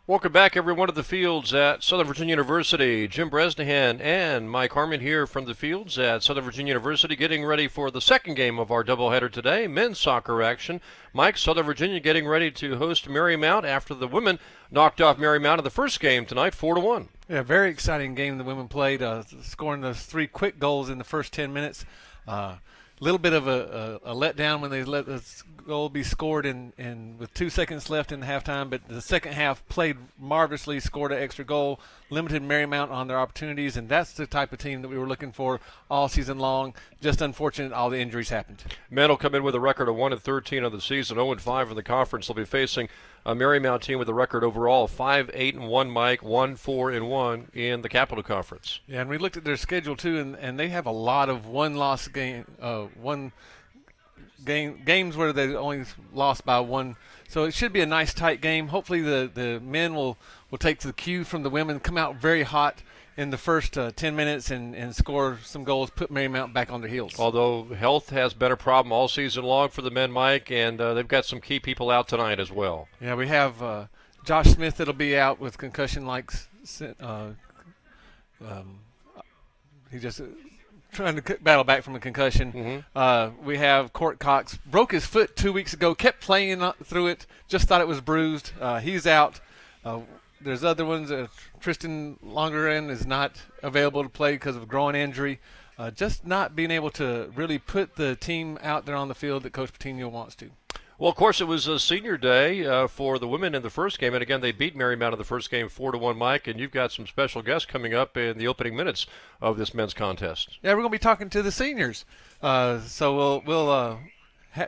Welcome back, everyone, to the fields at Southern Virginia University. Jim Bresnahan and Mike Harmon here from the fields at Southern Virginia University, getting ready for the second game of our doubleheader today, men's soccer action. Mike, Southern Virginia getting ready to host Marymount after the women knocked off Marymount in the first game tonight, 4-1. Yeah, very exciting game the women played, scoring those 3 quick goals in the first 10 minutes. Little bit of a letdown when they let the goal be scored with 2 seconds left in the halftime, but the second half played marvelously, scored an extra goal, limited Marymount on their opportunities, and that's the type of team that we were looking for all season long. Just unfortunate all the injuries happened. Men will come in with a record of 1-13 of the season, 0-5 in the conference. They'll be facing a Marymount team with a record overall 5-8-1, Mike, 1-4-1 in the Capital Conference. Yeah, and we looked at their schedule too, and they have a lot of one-loss games where they only lost by one. So it should be a nice tight game. Hopefully the men will take the cue from the women, come out very hot in the first 10 minutes and score some goals, put Marymount back on their heels. Although health has been a problem all season long for the men, Mike, and they've got some key people out tonight as well. Yeah, we have Josh Smith that'll be out with concussion, he just trying to battle back from a concussion. We have Court Cox, broke his foot 2 weeks ago, kept playing through it, just thought it was bruised. He's out. There's other ones. Tristan Longeren is not available to play because of a groin injury. Just not being able to really put the team out there on the field that Coach Patino wants to. Well, of course, it was a senior day for the women in the first game, and again, they beat Marymount in the first game 4-1, Mike, and you've got some special guests coming up in the opening minutes of this men's contest. Yeah, we're going to be talking to the seniors, so we'll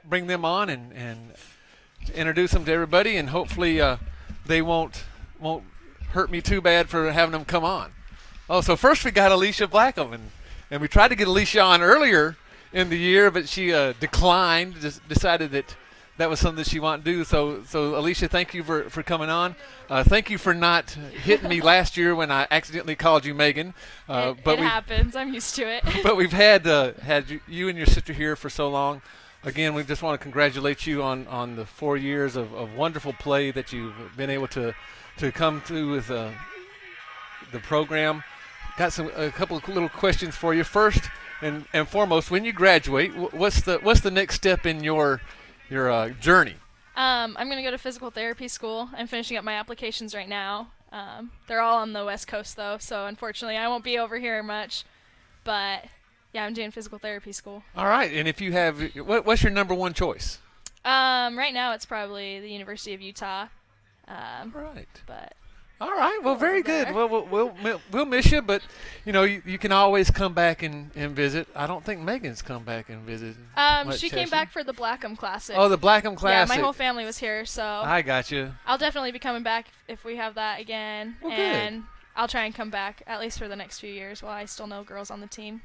bring them on and introduce them to everybody, and hopefully they won't hurt me too bad for having them come on. Oh, so first we got Alicia Blackham, and we tried to get Alicia on earlier in the year, but she declined, just decided that was something she wanted to do. So Alicia, thank you for coming on. Thank you for not hitting me last year when I accidentally called you Megan. It happens. I'm used to it. But we've had you and your sister here for so long. Again, we just want to congratulate you on the 4 years of wonderful play that you've been able to come through with the program. Got a couple of little questions for you. First and foremost, when you graduate, what's the next step in your journey? I'm going to go to physical therapy school. I'm finishing up my applications right now. They're all on the West Coast, though, so unfortunately I won't be over here much. But, yeah, I'm doing physical therapy school. All right, and if you have – what's your number one choice? Right now it's probably the University of Utah. Right. But all right. Well, very good. Well, we'll miss you, but you can always come back and visit. I don't think Megan's come back and visited. She came back for the Blackham Classic. Oh, the Blackham Classic. Yeah, my whole family was here, so I got you. I'll definitely be coming back if we have that again. Well, and good. I'll try and come back at least for the next few years while I still know girls on the team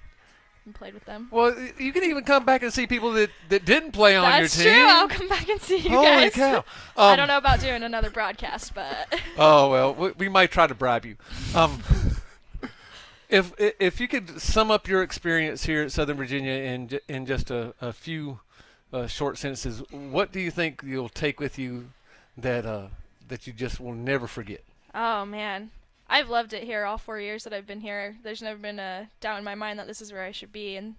and played with them. Well, you can even come back and see people that didn't play on your team. That's true. I'll come back and see you Holy guys. Cow. I don't know about doing another broadcast, but oh well, we might try to bribe you. If you could sum up your experience here at Southern Virginia in just a few short sentences, what do you think you'll take with you that you just will never forget? Oh man, I've loved it here all 4 years that I've been here. There's never been a doubt in my mind that this is where I should be, and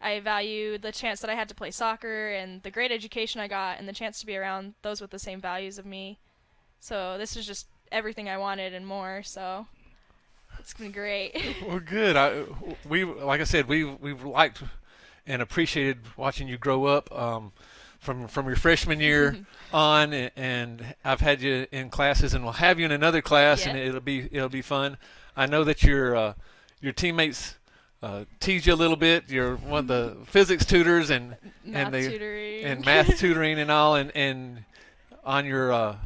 I value the chance that I had to play soccer and the great education I got and the chance to be around those with the same values of me. So this is just everything I wanted and more, so it's been great. Well, good. Like I said, we've liked and appreciated watching you grow up from your freshman year on, and I've had you in classes, and we'll have you in another class, and it'll be fun. I know that your teammates tease you a little bit. You're one of the physics tutors and math tutoring and all, and on your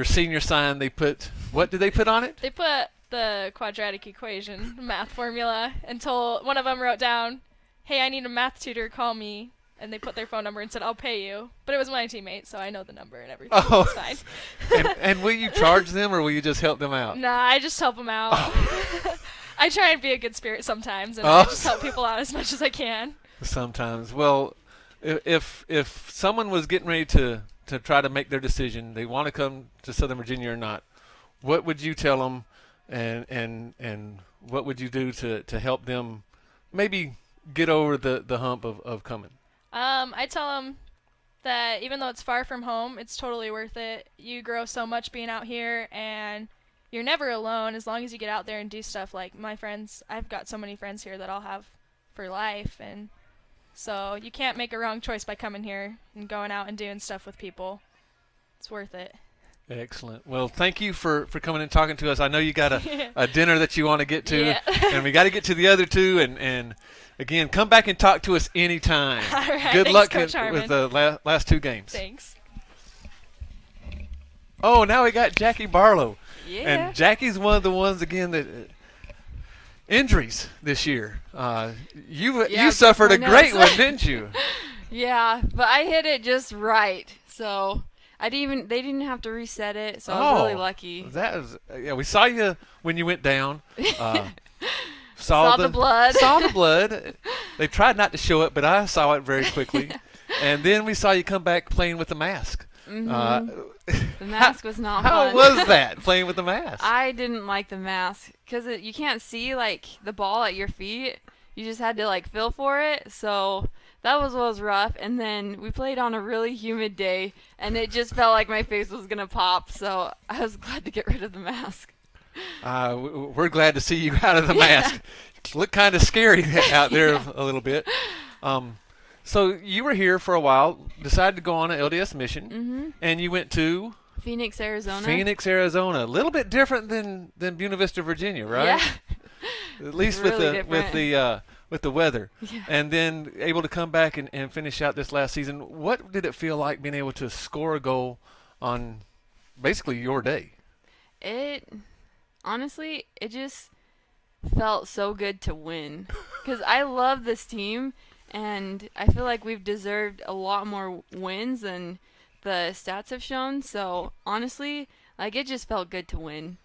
senior sign they put, what did they put on it? They put the quadratic equation math formula until one of them wrote down, "Hey, I need a math tutor, call me." And they put their phone number and said, "I'll pay you." But it was my teammate, so I know the number and everything. Oh. It's fine. and will you charge them, or will you just help them out? Nah, I just help them out. Oh. I try and be a good spirit sometimes, and I just help people out as much as I can. Sometimes. Well, if someone was getting ready to try to make their decision, they want to come to Southern Virginia or not, what would you tell them, and what would you do to help them maybe get over the hump of coming? I tell them that even though it's far from home, it's totally worth it. You grow so much being out here, and you're never alone as long as you get out there and do stuff. Like my friends, I've got so many friends here that I'll have for life, and so you can't make a wrong choice by coming here and going out and doing stuff with people. It's worth it. Excellent. Well, thank you for coming and talking to us. I know you got a dinner that you want to get to, Yeah. and we got to get to the other two. And again, come back and talk to us anytime. All right, Good thanks, luck Coach with Harmon. the last two games. Thanks. Oh, now we got Jackie Barlow. Yeah. And Jackie's one of the ones, again, that injuries this year. You suffered I a know. great one, didn't you? Yeah, but I hit it just right, so they didn't have to reset it, so I was really lucky. That was, yeah, we saw you when you went down. Saw the blood. Saw the blood. They tried not to show it, but I saw it very quickly. And then we saw you come back playing with the mask. The mask was not How fun. was that, playing with the mask? I didn't like the mask because you can't see like the ball at your feet. You just had to like feel for it. So that was what was rough. And then we played on a really humid day, and it just felt like my face was gonna pop. So I was glad to get rid of the mask. We're glad to see you out of the mask. Look kind of scary out there a little bit. So you were here for a while, decided to go on an LDS mission, and you went to Phoenix, Arizona. Phoenix, Arizona. A little bit different than Buena Vista, Virginia, right? Yeah. At least Really with the weather. Yeah. And then able to come back and finish out this last season. What did it feel like being able to score a goal on basically your day? Honestly, it just felt so good to win because I love this team, and I feel like we've deserved a lot more wins than the stats have shown. So honestly, like it just felt good to win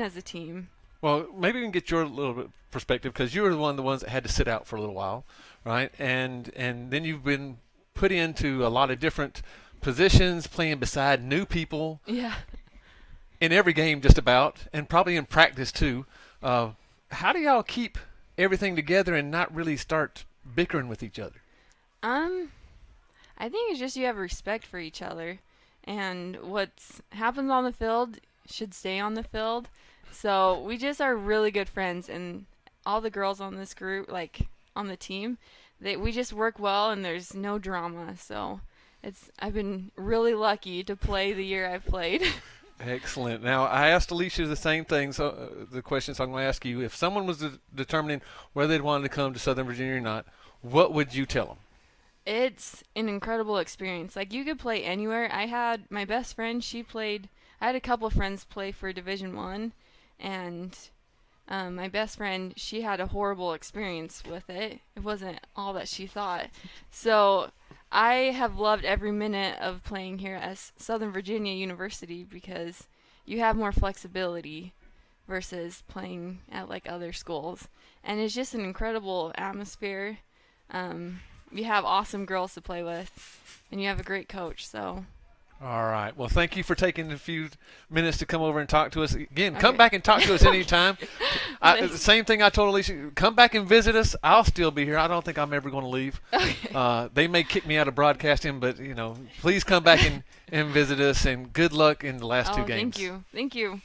as a team. Well, maybe we can get your little bit perspective because you were one of the ones that had to sit out for a little while, right? And then you've been put into a lot of different positions, playing beside new people Yeah. in every game just about, and probably in practice too. How do y'all keep everything together and not really start bickering with each other? I think it's just you have respect for each other, and what happens on the field should stay on the field. So we just are really good friends, and all the girls on this group, like on the team, we just work well, and there's no drama. So I've been really lucky to play the year I've played. Excellent. Now, I asked Alicia the same thing, so the question, so I'm going to ask you. If someone was determining whether they'd wanted to come to Southern Virginia or not, what would you tell them? It's an incredible experience. Like, you could play anywhere. I had my best friend, I had a couple friends play for Division I, and my best friend, she had a horrible experience with it. It wasn't all that she thought. So I have loved every minute of playing here at Southern Virginia University because you have more flexibility versus playing at like other schools. And it's just an incredible atmosphere. You have awesome girls to play with, and you have a great coach. So. All right. Well, thank you for taking a few minutes to come over and talk to us. Again, come Okay. back and talk to us anytime. The same thing I told Alicia. Come back and visit us. I'll still be here. I don't think I'm ever going to leave. Okay. They may kick me out of broadcasting, but, please come back and visit us, and good luck in the last two games. Thank you. Thank you.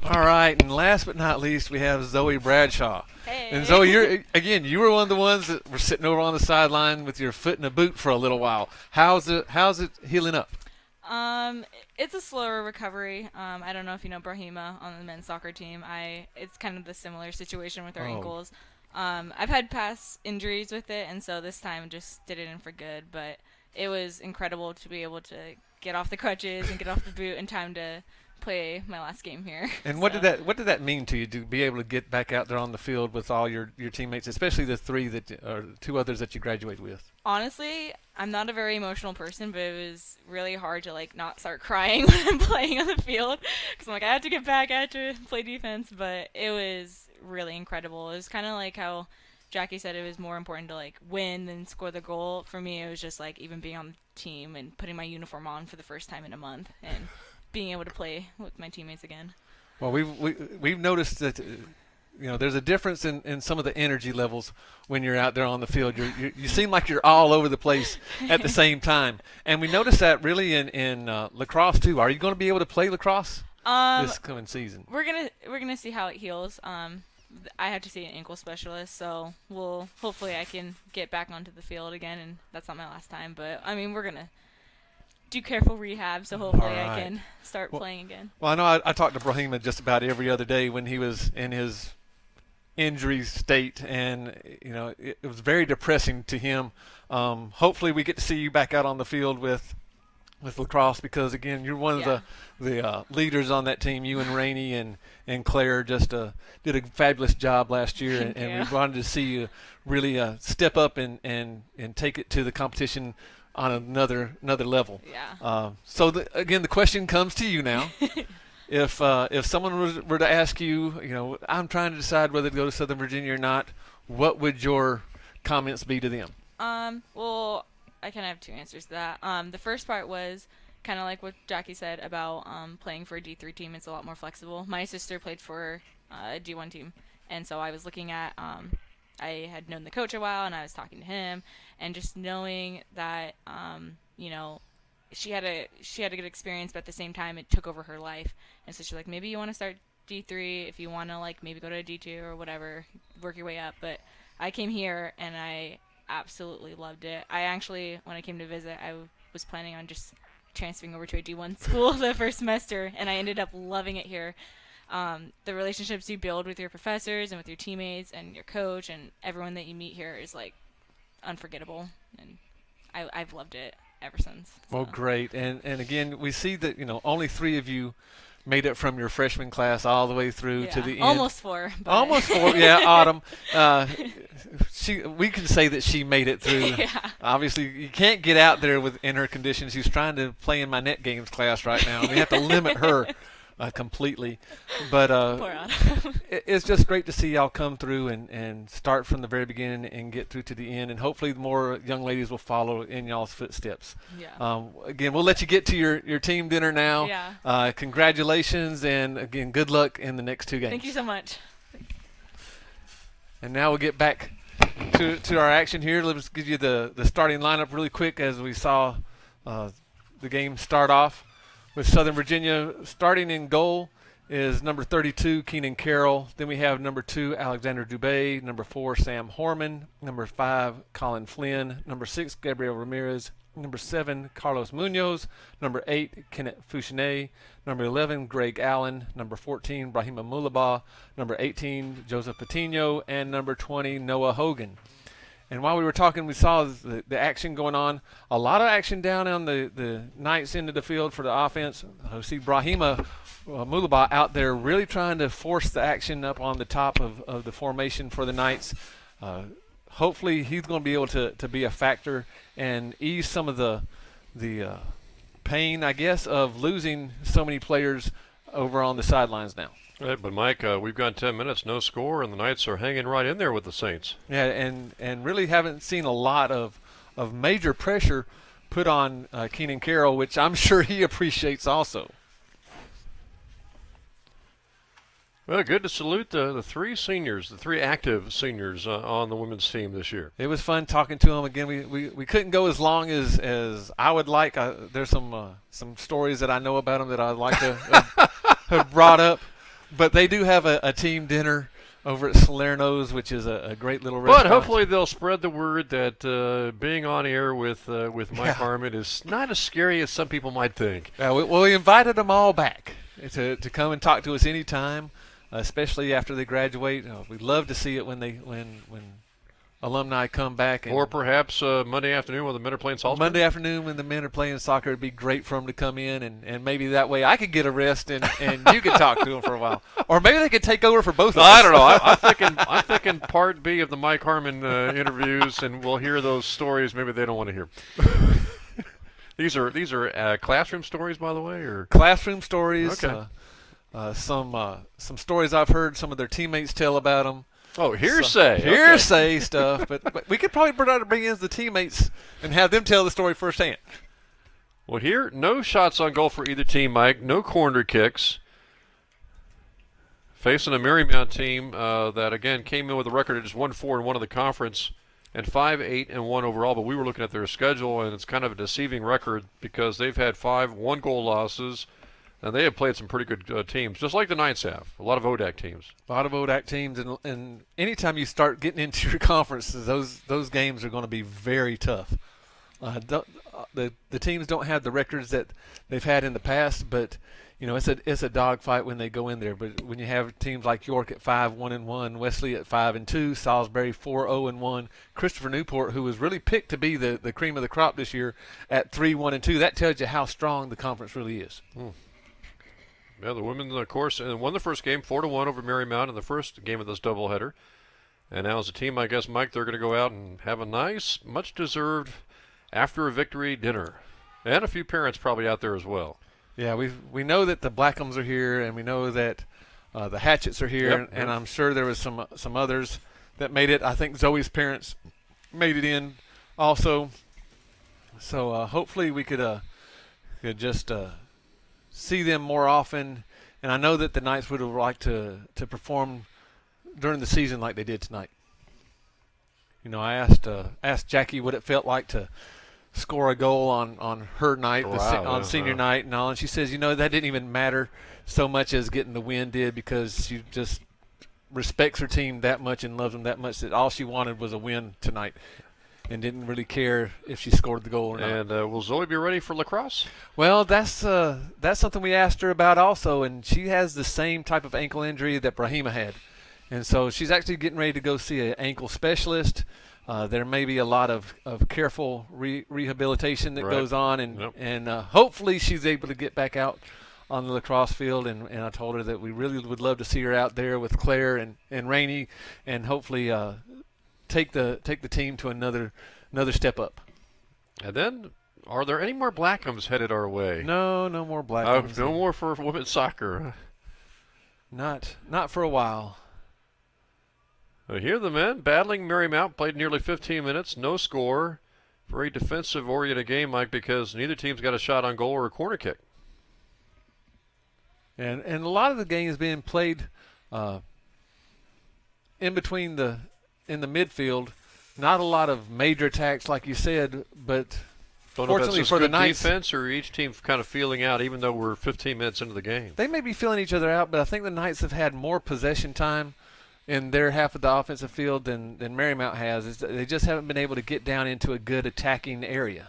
All right. And last but not least, we have Zoe Bradshaw. Hey. And Zoe, you were one of the ones that were sitting over on the sideline with your foot in a boot for a little while. How's it healing up? It's a slower recovery. I don't know if you know Brahima on the men's soccer team. It's kind of the similar situation with our ankles. I've had past injuries with it, and so this time just did it in for good. But it was incredible to be able to get off the crutches and get off the boot in time to play my last game here. And what did that mean to you to be able to get back out there on the field with all your teammates, especially the two others that you graduated with? Honestly, I'm not a very emotional person, but it was really hard to not start crying when I'm playing on the field because I'm like, I have to get back, I have to play defense. But it was really incredible. It was kind of like how Jackie said it was more important to like win than score the goal. For me, it was just like even being on the team and putting my uniform on for the first time in a month and being able to play with my teammates again. Well, we've noticed that there's a difference in some of the energy levels when you're out there on the field. You seem like you're all over the place at the same time, and we noticed that really in lacrosse too. Are you going to be able to play lacrosse this coming season? We're gonna see how it heals. I have to see an ankle specialist, so hopefully I can get back onto the field again, and that's not my last time. But I mean, we're gonna do careful rehab, so hopefully I can start playing again. Well, I know I talked to Brahima just about every other day when he was in his injury state, and it was very depressing to him. Hopefully we get to see you back out on the field with lacrosse, because again, you're one of the leaders on that team. You and Rainey and Claire just did a fabulous job last year, and we wanted to see you really step up and take it to the competition on another level. Yeah. So again, the question comes to you now. If someone were to ask you, I'm trying to decide whether to go to Southern Virginia or not, what would your comments be to them? Well, I kind of have two answers to that. The first part was kind of like what Jackie said about playing for a D3 team. It's a lot more flexible. My sister played for a D1 team, and so I was looking at I had known the coach a while, and I was talking to him, and just knowing that she had a good experience, but at the same time it took over her life, and so she's like, maybe you want to start D3 if you want to like maybe go to a D2 or whatever, work your way up. But I came here and I absolutely loved it. I actually, when I came to visit, I was planning on just transferring over to a D1 school the first semester, and I ended up loving it here. The relationships you build with your professors and with your teammates and your coach and everyone that you meet here is like unforgettable, and I've loved it ever since. So. Well, great. And again, we see that only 3 of you made it from your freshman class all the way through to the end. Almost 4. But Almost 4. Yeah, Autumn. We can say that she made it through. Yeah. Obviously, you can't get out there in her condition. She's trying to play in my net games class right now. We have to limit her completely. But Poor Autumn. it's just great to see y'all come through and start from the very beginning and get through to the end. And hopefully more young ladies will follow in y'all's footsteps. Yeah. Again, we'll let you get to your team dinner now. Yeah. Congratulations, and again, good luck in the next 2 games. Thank you so much. And now we'll get back to our action here. Let's give you the starting lineup really quick as we saw the game start off with Southern Virginia. Starting in goal is number 32, Keenan Carroll. Then we have number 2, Alexander Dubé. Number 4, Sam Horman. Number 5, Colin Flynn. Number 6, Gabriel Ramirez. Number 7, Carlos Munoz. Number 8, Kenneth Fouchinet. Number 11, Greg Allen. Number 14, Brahima Mulaba. Number 18, Joseph Patino. And number 20, Noah Hogan. And while we were talking, we saw the action going on. A lot of action down on the Knights end of the field for the offense. I see Brahima Mulaba out there really trying to force the action up on the top of the formation for the Knights. Hopefully he's going to be able to be a factor and ease some of the pain, I guess, of losing so many players over on the sidelines now. Right, but Mike, we've got 10 minutes, no score, and the Knights are hanging right in there with the Saints. Yeah, and really haven't seen a lot of major pressure put on Keenan Carroll, which I'm sure he appreciates also. Well, good to salute the 3 seniors, the 3 active seniors on the women's team this year. It was fun talking to them. Again, we couldn't go as long as I would like. There's some stories that I know about them that I'd like to have brought up. But they do have a team dinner over at Salerno's, which is a great little restaurant. But hopefully they'll spread the word that being on air with Mike Harmon is not as scary as some people might think. We invited them all back to come and talk to us anytime, especially after they graduate. We'd love to see it when alumni come back. Or perhaps Monday afternoon when the men are playing softball. Monday afternoon when the men are playing soccer, it'd be great for them to come in, and maybe that way I could get a rest and you could talk to them for a while. Or maybe they could take over for both of us. I don't know. I'm thinking part B of the Mike Harmon interviews, and we'll hear those stories maybe they don't want to hear. These are classroom stories, by the way, or classroom stories. Okay. Some stories I've heard some of their teammates tell about them. Oh, hearsay. So, hearsay stuff, but we could probably bring in the teammates and have them tell the story firsthand. Well, here, no shots on goal for either team, Mike. No corner kicks. Facing a Marymount team that, again, came in with a record of just 1-4-1 in the conference and 5-8-1 overall. But we were looking at their schedule, and it's kind of a deceiving record because they've had 5 one-goal losses, and they have played some pretty good teams, just like the Knights have. A lot of ODAC teams. A lot of ODAC teams, and anytime you start getting into your conferences, those games are going to be very tough. The teams don't have the records that they've had in the past, but it's a dogfight when they go in there. But when you have teams like York at 5-1-1, Wesley at 5-2, Salisbury 4-0-1, Christopher Newport, who was really picked to be the cream of the crop this year, at 3-1-2, that tells you how strong the conference really is. Yeah, the women, of course, won the first game 4-1 over Marymount in the first game of this doubleheader. And now as a team, I guess, Mike, they're going to go out and have a nice, much-deserved after a victory dinner. And a few parents probably out there as well. Yeah, we know that the Blackhams are here, and we know that the Hatchets are here, Yep. and I'm sure there was some others that made it. I think Zoe's parents made it in also. So hopefully we could just see them more often. And I know that the Knights would have liked to perform during the season like they did tonight. I asked Jackie what it felt like to score a goal on her night, on senior night and all, and she says, that didn't even matter so much as getting the win did, because she just respects her team that much and loves them that much that all she wanted was a win tonight and didn't really care if she scored the goal or not. And will Zoe be ready for lacrosse? Well, that's something we asked her about also, and she has the same type of ankle injury that Brahima had. And so she's actually getting ready to go see an ankle specialist. There may be a lot of careful rehabilitation that goes on, and hopefully she's able to get back out on the lacrosse field. And I told her that we really would love to see her out there with Claire and Rainey, and hopefully take the team to another step up. And then, are there any more Blackhams headed our way? No more Blackhams. No more for women's soccer. Not for a while. Here the men battling Marymount, played nearly 15 minutes, no score. Very defensive-oriented game, Mike, because neither team's got a shot on goal or a corner kick. And a lot of the games being played in between in the midfield. Not a lot of major attacks, like you said, but fortunately for the Knights, defense, or each team kind of feeling out, even though we're 15 minutes into the game. They may be feeling each other out, but I think the Knights have had more possession time in their half of the offensive field than Marymount has. They just haven't been able to get down into a good attacking area.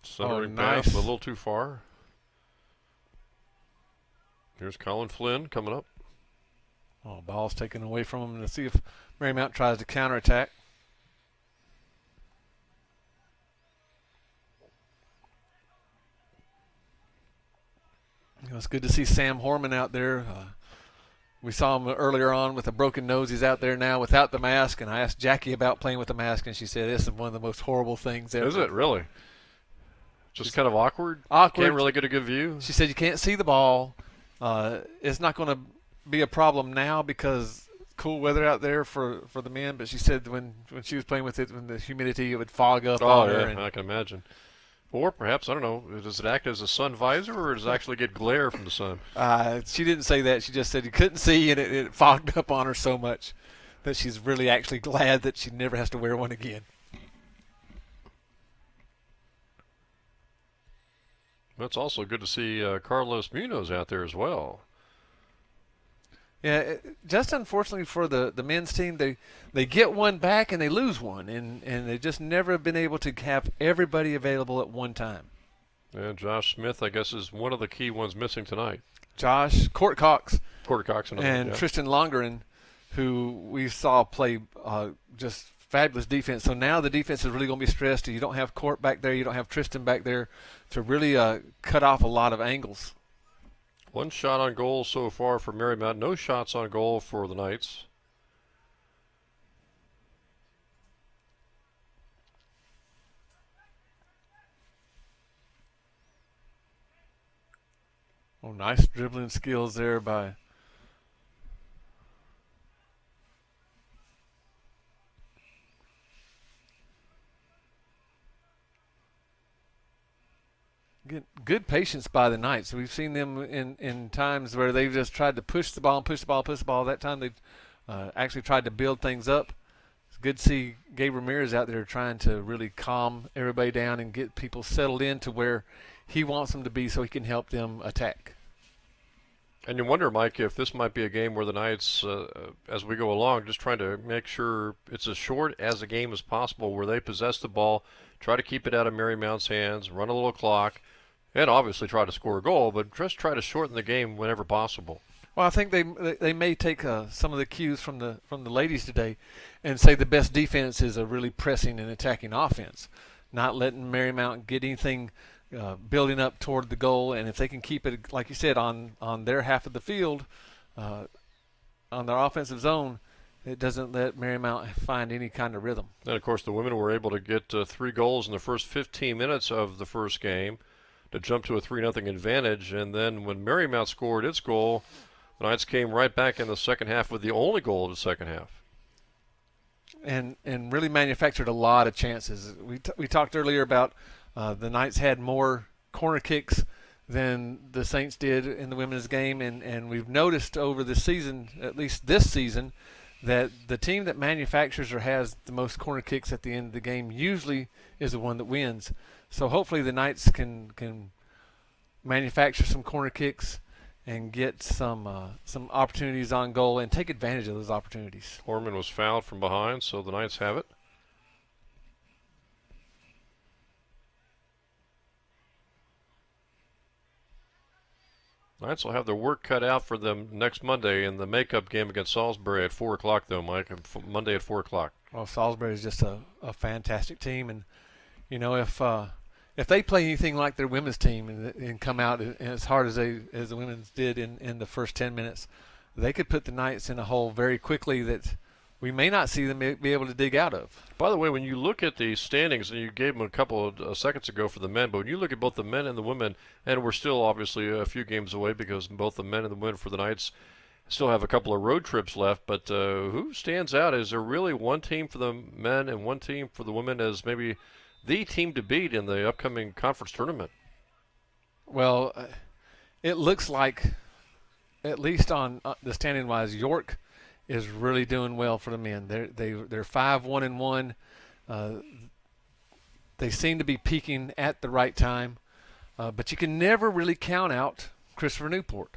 Centering nice. pass a little too far. Here's Colin Flynn coming up. Ball's taken away from him. Let's see if Marymount tries to counterattack. It's good to see Sam Horman out there. We saw him earlier on with a broken nose. He's out there now without the mask, and I asked Jackie about playing with the mask, and she said this is one of the most horrible things ever. Is it really? Just kind of awkward? Awkward. Can't really get a good view? She said you can't see the ball. It's not going to be a problem now because cool weather out there for the men, but she said when she was playing with it, when the humidity, it would fog up on her. I can imagine. Or perhaps, I don't know, does it act as a sun visor, or does it actually get glare from the sun? She didn't say that. She just said you couldn't see, and it fogged up on her so much that she's really actually glad that she never has to wear one again. It's also good to see Carlos Munoz out there as well. Yeah, just unfortunately for the men's team, they get one back and they lose one, and they just never have been able to have everybody available at one time. And Josh Smith, I guess, is one of the key ones missing tonight. Josh, Court Cox, and Tristan Longeren, who we saw play just fabulous defense. So now the defense is really going to be stressed. You don't have Court back there. You don't have Tristan back there to really cut off a lot of angles. One shot on goal so far for Marymount. No shots on goal for the Knights. Oh, nice dribbling skills there by good patience by the Knights. We've seen them in times where they've just tried to push the ball and push the ball, push the ball. That time they've actually tried to build things up. It's good to see Gabe Ramirez out there trying to really calm everybody down and get people settled in to where he wants them to be so he can help them attack. And you wonder, Mike, if this might be a game where the Knights, as we go along, just trying to make sure it's as short as a game as possible, where they possess the ball, try to keep it out of Marymount's hands, run a little clock, and obviously try to score a goal, but just try to shorten the game whenever possible. Well, I think they may take some of the cues from the ladies today, and say the best defense is a really pressing and attacking offense, not letting Marymount get anything building up toward the goal, and if they can keep it, like you said, on their half of the field, on their offensive zone, it doesn't let Marymount find any kind of rhythm. And, of course, the women were able to get 3 goals in the first 15 minutes of the first game to jump to a 3-0 advantage, and then when Marymount scored its goal, the Knights came right back in the second half with the only goal of the second half. And really manufactured a lot of chances. We talked earlier about the Knights had more corner kicks than the Saints did in the women's game, and we've noticed over the season, at least this season, that the team that manufactures or has the most corner kicks at the end of the game usually is the one that wins. So hopefully the Knights can manufacture some corner kicks and get some opportunities on goal and take advantage of those opportunities. Horman was fouled from behind, so the Knights have it. Knights will have their work cut out for them next Monday in the makeup game against Salisbury at 4 o'clock, though, Mike. Monday at 4 o'clock. Well, Salisbury is just a fantastic team, and you know if they play anything like their women's team and come out as hard as the women's did in the first 10 minutes, they could put the Knights in a hole very quickly that we may not see them be able to dig out of. By the way, when you look at the standings, and you gave them a couple of seconds ago for the men, but when you look at both the men and the women, and we're still obviously a few games away because both the men and the women for the Knights still have a couple of road trips left, but who stands out? Is there really one team for the men and one team for the women as maybe the team to beat in the upcoming conference tournament? Well, it looks like, at least on the standing wise, York is really doing well for the men. They're 5-1-1. They seem to be peaking at the right time, but you can never really count out Christopher Newport.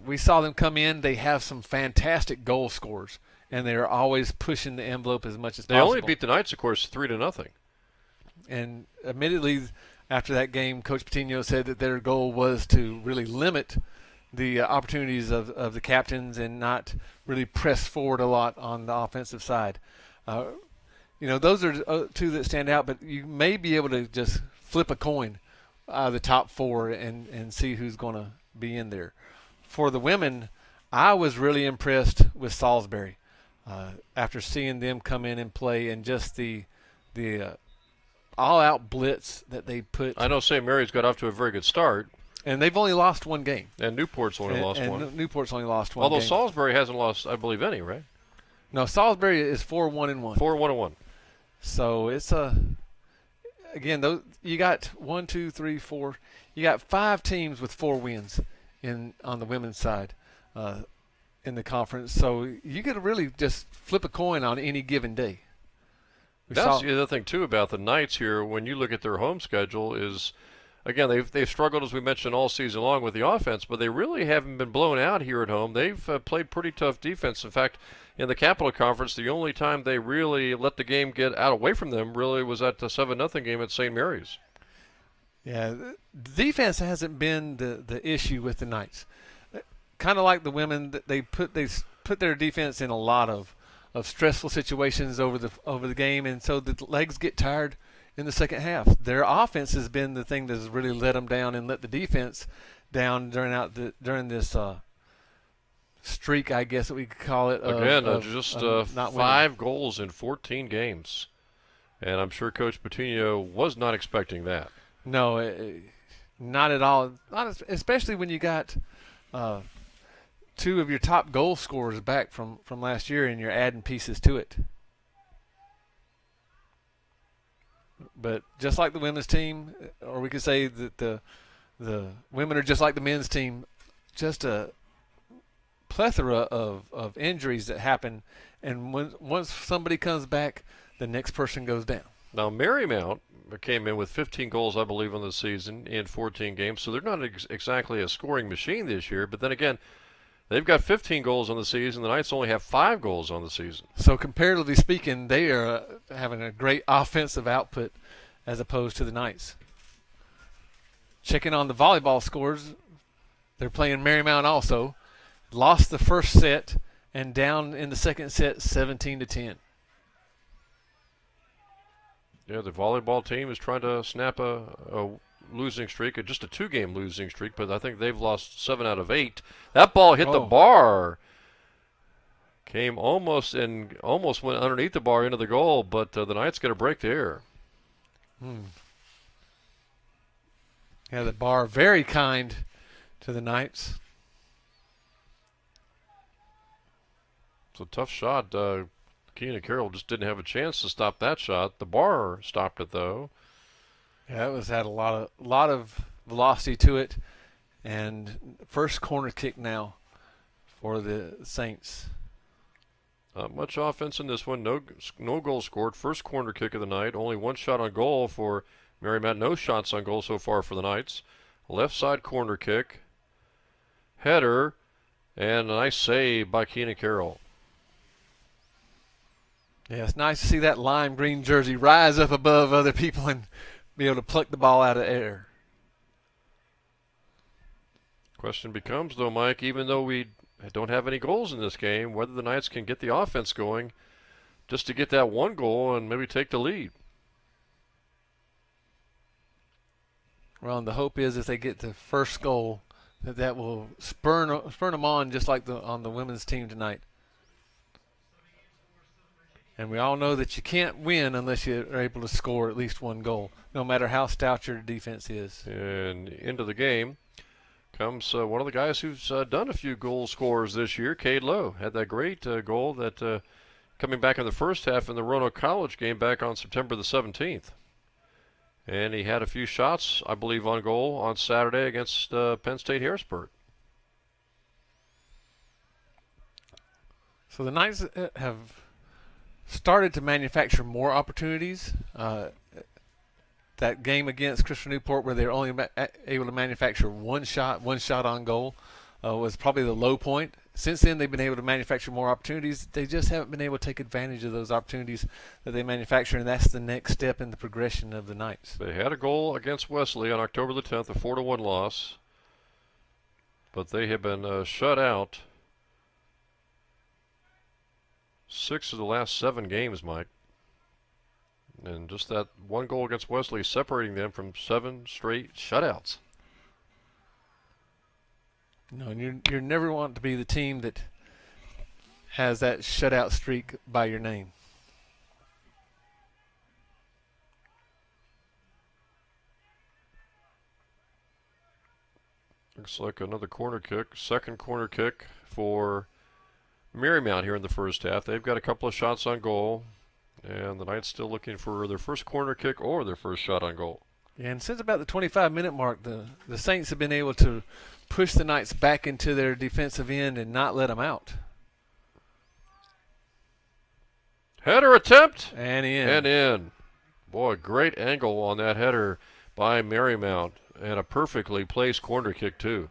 We saw them come in. They have some fantastic goal scorers, and they are always pushing the envelope as much as possible. They only beat the Knights, of course, 3-0. And admittedly, after that game, Coach Patino said that their goal was to really limit the opportunities of the captains and not really press forward a lot on the offensive side. Those are two that stand out, but you may be able to just flip a coin out of the top 4 and see who's going to be in there. For the women, I was really impressed with Salisbury after seeing them come in and play, and just the all-out blitz that they put. I know St. Mary's got off to a very good start. And they've only lost one game. And Newport's only lost one. And Newport's only lost one Although game. Salisbury hasn't lost, I believe, any, right? No, Salisbury is 4-1-1. 4-1-1. So it's again, you got 1, 2, 3, 4. You got 5 teams with 4 wins on the women's side in the conference. So you could really just flip a coin on any given day. That's the other thing, too, about the Knights here. When you look at their home schedule is, again, they've struggled, as we mentioned, all season long with the offense, but they really haven't been blown out here at home. They've played pretty tough defense. In fact, in the Capital Conference, the only time they really let the game get out away from them really was at the 7-0 game at St. Mary's. Yeah, defense hasn't been the issue with the Knights. Kind of like the women, they put their defense in a lot of stressful situations over the game, and so the legs get tired in the second half. Their offense has been the thing that's really let them down and let the defense down during this streak, I guess that we could call it. Just 5 goals in 14 games, and I'm sure Coach Patino was not expecting that. No, Not at all. Especially when you got two of your top goal scorers back from last year, and you're adding pieces to it. But just like the women's team, or we could say that the women are just like the men's team, just a plethora of injuries that happen, and once somebody comes back, the next person goes down. Now, Marymount came in with 15 goals, I believe, on the season in 14 games, so they're not exactly a scoring machine this year. But then again, they've got 15 goals on the season. The Knights only have 5 goals on the season. So comparatively speaking, they are having a great offensive output as opposed to the Knights. Checking on the volleyball scores, they're playing Marymount also. Lost the first set and down in the second set 17-10. Yeah, the volleyball team is trying to snap a losing streak, just a 2-game losing streak, but I think they've lost 7 out of 8. That ball hit the bar. Came almost went underneath the bar into the goal, but the Knights get a break there. Yeah, the bar very kind to the Knights. It's a tough shot. Keena Carroll just didn't have a chance to stop that shot. The bar stopped it, though. Yeah, it had a lot of velocity to it. And first corner kick now for the Saints. Not much offense in this one. No goal scored. First corner kick of the night. Only 1 shot on goal for Marymount. No shots on goal so far for the Knights. Left side corner kick. Header. And a nice save by Keena Carroll. Yeah, it's nice to see that lime green jersey rise up above other people and be able to pluck the ball out of the air. Question becomes, though, Mike, even though we don't have any goals in this game, whether the Knights can get the offense going just to get that 1 goal and maybe take the lead. Well, and the hope is if they get the first goal, that will spur them on just like on the women's team tonight. And we all know that you can't win unless you are able to score at least 1 goal, no matter how stout your defense is. And into the game comes one of the guys who's done a few goal scorers this year, Cade Lowe. Had that great goal that coming back in the first half in the Roanoke College game back on September the 17th. And he had a few shots, I believe, on goal on Saturday against Penn State Harrisburg. So the Knights have started to manufacture more opportunities. That game against Christopher Newport where they were only able to manufacture one shot on goal was probably the low point. Since then, they've been able to manufacture more opportunities. They just haven't been able to take advantage of those opportunities that they manufacture, and that's the next step in the progression of the Knights. They had a goal against Wesley on October the 10th, a 4-1 loss, but they have been shut out 6 of the last 7 games, Mike. And just that 1 goal against Wesley separating them from 7 straight shutouts. No, and you never want to be the team that has that shutout streak by your name. Looks like another corner kick, second corner kick for Marymount here in the first half. They've got a couple of shots on goal, and the Knights still looking for their first corner kick or their first shot on goal. Yeah, and since about the 25-minute mark, the Saints have been able to push the Knights back into their defensive end and not let them out. Header attempt. And in. And in. Boy, great angle on that header by Marymount, and a perfectly placed corner kick, too.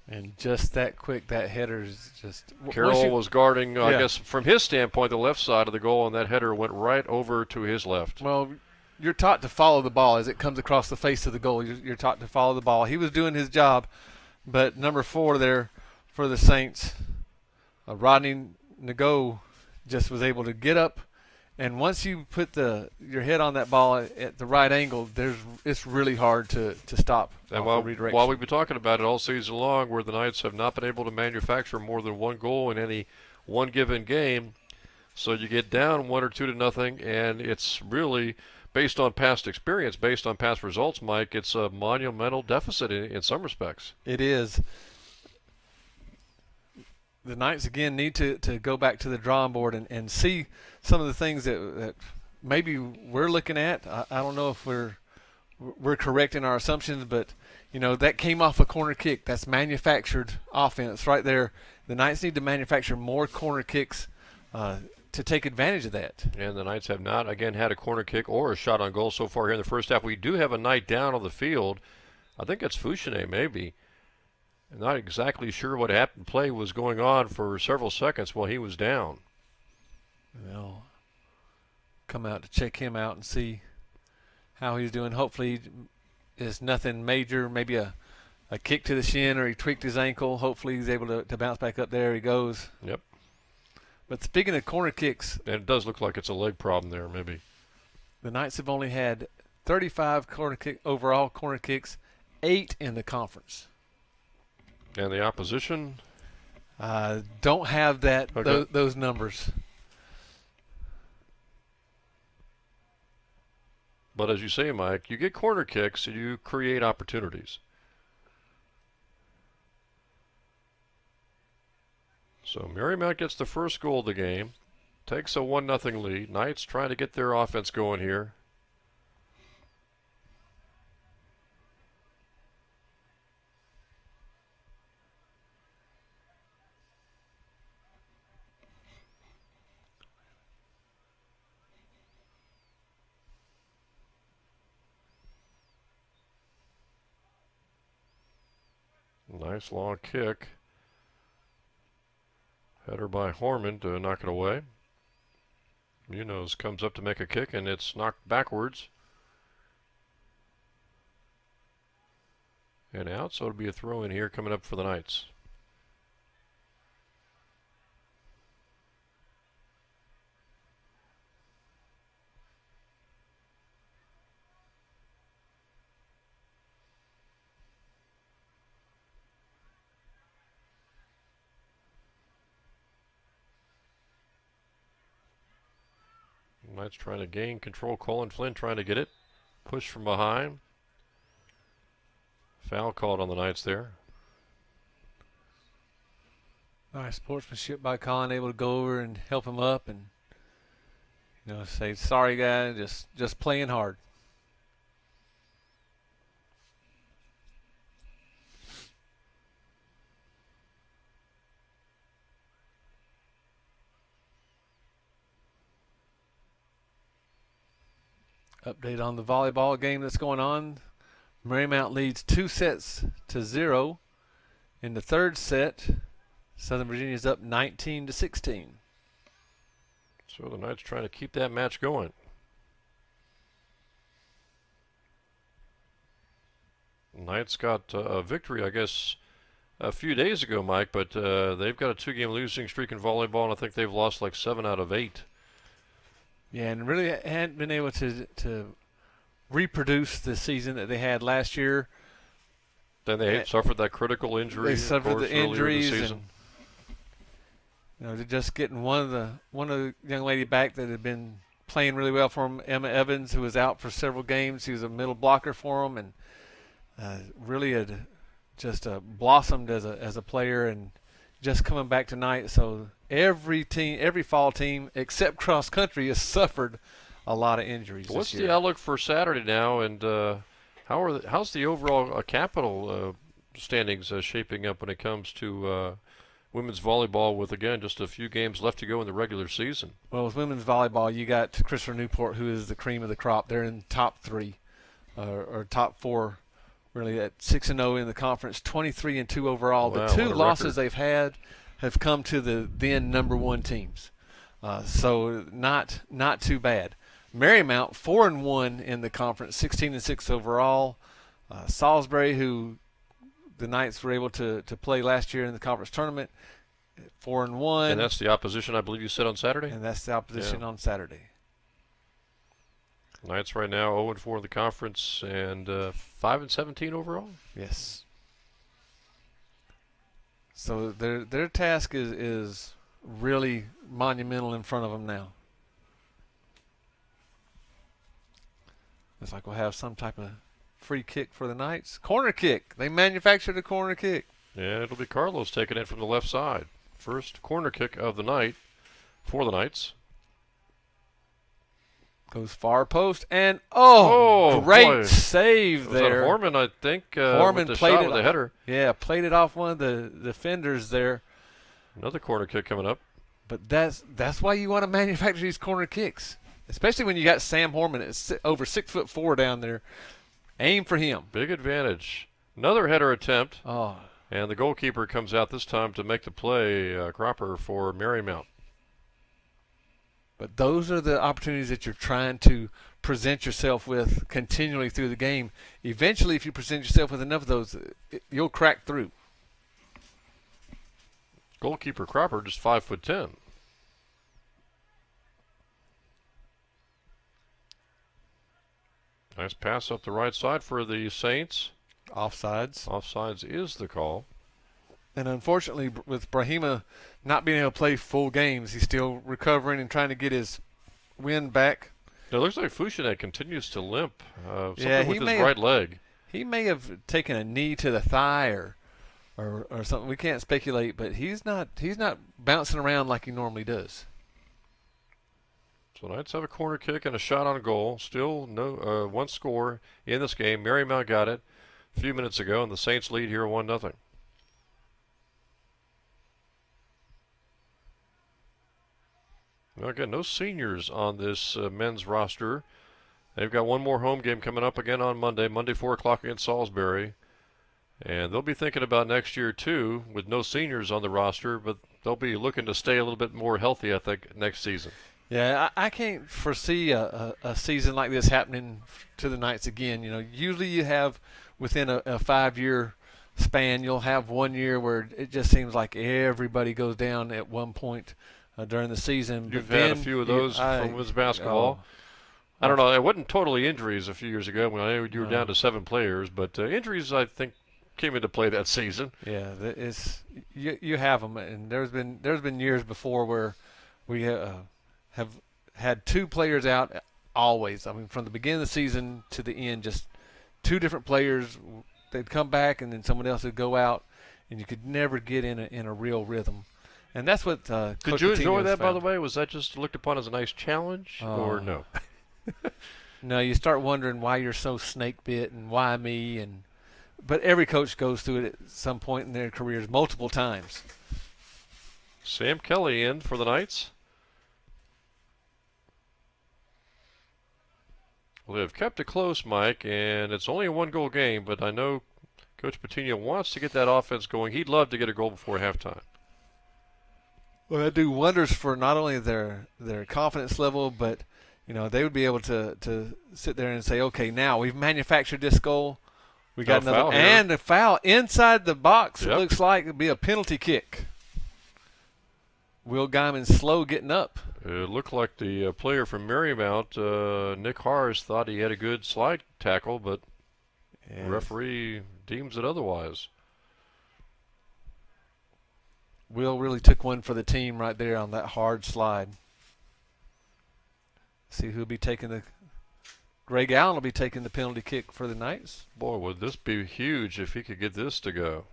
And just that quick, that header is just... Carroll was guarding, I guess, from his standpoint, the left side of the goal, and that header went right over to his left. Well, you're taught to follow the ball as it comes across the face of the goal. You're taught to follow the ball. He was doing his job, but number 4 there for the Saints, Rodney Nago, just was able to get up, and once you put your head on that ball at the right angle, it's really hard to stop. And while we've been talking about it all season long, where the Knights have not been able to manufacture more than 1 goal in any one given game, So you get down 1 or 2 to nothing, and it's really based on past experience, based on past results, Mike. It's a monumental deficit in some respects. It is. The Knights again need to go back to the drawing board and see some of the things that maybe we're looking at. I don't know if we're correct in our assumptions, but that came off a corner kick. That's manufactured offense right there. The Knights need to manufacture more corner kicks to take advantage of that. And the Knights have not, again, had a corner kick or a shot on goal so far here in the first half. We do have a Knight down on the field. I think it's Fouchene, maybe. I'm not exactly sure what happened. Play was going on for several seconds while he was down. Well, come out to check him out and see how he's doing. Hopefully it's nothing major, maybe a kick to the shin or he tweaked his ankle. Hopefully he's able to bounce back up. There he goes. Yep. But speaking of corner kicks, and it does look like it's a leg problem there, maybe. The Knights have only had 35 overall corner kicks, 8 in the conference. And the opposition? Don't have that Okay. those numbers. But as you say, Mike, you get corner kicks and you create opportunities. So Marymount gets the first goal of the game, takes a 1-0 lead. Knights trying to get their offense going here. Nice long kick. Header by Horman to knock it away. Munoz comes up to make a kick, and it's knocked backwards. And out, so it'll be a throw in here coming up for the Knights. Knights trying to gain control. Colin Flynn trying to get it. Push from behind. Foul called on the Knights there. Nice sportsmanship by Colin, able to go over and help him up and say, sorry guy, just playing hard. Update on the volleyball game that's going on. Marymount leads 2-0 in the third set. Southern Virginia's up 19-16. So the Knights trying to keep that match going. Knights got a victory, I guess, a few days ago, Mike, but they've got a 2-game losing streak in volleyball, and I think they've lost like 7 out of 8. Yeah, and really hadn't been able to reproduce the season that they had last year. Then they suffered that critical injury. They suffered of course, the earlier injuries, this season. and they're just getting one of the young lady back that had been playing really well for them, Emma Evans, who was out for several games. She was a middle blocker for them, and really had just blossomed as a player, and just coming back tonight. So every fall team except cross country has suffered a lot of injuries. What's this year. the outlook for Saturday now, and how's the overall capital standings shaping up when it comes to women's volleyball with, again, just a few games left to go in the regular season? Well, with women's volleyball, you got Christopher Newport, who is the cream of the crop. They're in top 3 or top 4, really, at 6-0 in the conference, 23-2 overall. Wow, The 2 what a losses record. they've had have come to the then number 1 teams, so not too bad. Marymount 4-1 in the conference, 16-6 overall. Salisbury, who the Knights were able to play last year in the conference tournament, 4-1. And that's the opposition, I believe you said on Saturday? And that's the opposition on Saturday. Knights right now 0-4 in the conference and 5-17 overall. Yes. So their task is really monumental in front of them now. Looks like we'll have some type of free kick for the Knights. Corner kick. They manufactured a corner kick. Yeah, it'll be Carlos taking it from the left side. First corner kick of the night for the Knights. Goes far post, and great boy. save Was that there. Horman, I think, Horman with the played shot it with the header. Yeah, played it off one of the defenders there. Another corner kick coming up. But that's why you want to manufacture these corner kicks, especially when you got Sam Horman at over 6'4" down there. Aim for him. Big advantage. Another header attempt, Oh, and the goalkeeper comes out this time to make the play, Cropper for Marymount. but those are the opportunities that you're trying to present yourself with continually through the game. Eventually, if you present yourself with enough of those, you'll crack through. Goalkeeper Cropper just 5'10". Nice pass up the right side for the Saints. Offsides. Offsides is the call. And unfortunately, with Brahima not being able to play full games, he's still recovering and trying to get his wind back. It looks like Fouchinet continues to limp. Something Yeah, he with his may have- right leg. He may have taken a knee to the thigh or something. We can't speculate, but he's not bouncing around like he normally does. So Knights have a corner kick and a shot on goal. Still no one score in this game. Marymount got it a few minutes ago, and the Saints lead here 1-0. Well, again, no seniors on this men's roster. They've got one more home game coming up again on Monday 4 o'clock against Salisbury. And they'll be thinking about next year, too, with no seniors on the roster, but they'll be looking to stay a little bit more healthy, I think, next season. Yeah, I can't foresee a season like this happening to the Knights again. You know, usually you have within a 5-year span, you'll have 1 year where it just seems like everybody goes down at one point during the season. You've But had a then few of those from women's basketball. oh, I don't know. It wasn't totally injuries a few years ago when I know you were No. down to 7 players, but injuries, I think, came into play that season. Yeah, it's you have them, and there's been years before where we have had 2 players out always. I mean, from the beginning of the season to the end, just 2 different players. They'd come back, and then someone else would go out, and you could never get in a real rhythm. And that's what Did Coach you enjoy Patino's that, by found. the way? Was that just looked upon as a nice challenge, or no? No, you start wondering why you're so snake bit and why me, but every coach goes through it at some point in their careers multiple times. Sam Kelly in for the Knights. Well, they've kept it close, Mike, and it's only a 1-goal game, but I know Coach Patino wants to get that offense going. He'd love to get a goal before halftime. Well, that'd do wonders for not only their confidence level, but they would be able to sit there and say, okay, now we've manufactured this goal. We got No foul another here. and a foul inside the box. Yep. It looks like it'd be a penalty kick. Will Guyman slow getting up. It looked like the player from Marymount, Nick Hars, thought he had a good slide tackle, but the referee deems it otherwise. Will really took one for the team right there on that hard slide. See who'll be taking the. Greg Allen will be taking the penalty kick for the Knights. Boy, would this be huge if he could get this to go.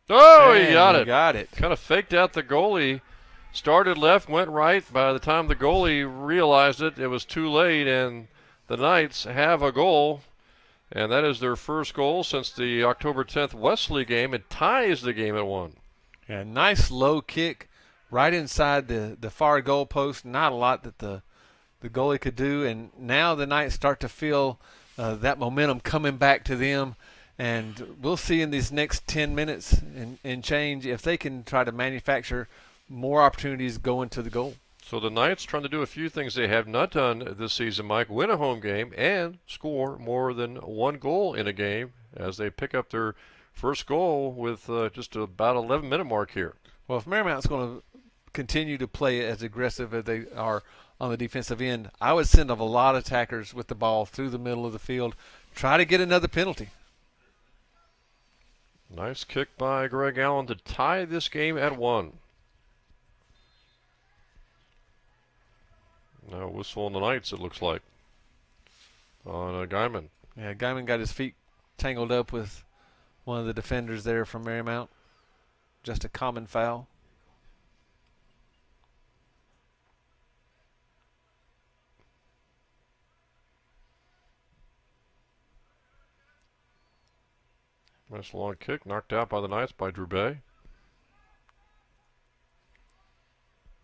Oh, he And got he it. Got it. Kind of faked out the goalie. Started left, went right. By the time the goalie realized it, it was too late, and the Knights have a goal. And that is their first goal since the October 10th Wesley game. It ties the game at 1. Yeah, nice low kick right inside the far goal post. Not a lot that the goalie could do. And now the Knights start to feel that momentum coming back to them. And we'll see in these next 10 minutes and change if they can try to manufacture more opportunities going to the goal. So the Knights trying to do a few things they have not done this season, Mike. Win a home game and score more than 1 goal in a game as they pick up their first goal with just about 11-minute mark here. Well, if Marymount's going to continue to play as aggressive as they are on the defensive end, I would send a lot of attackers with the ball through the middle of the field, try to get another penalty. Nice kick by Greg Allen to tie this game at 1. Now whistle on the Knights, it looks like, on Guyman. Yeah, Guyman got his feet tangled up with one of the defenders there from Marymount. Just a common foul. Nice long kick, knocked out by the Knights by Drew Bay.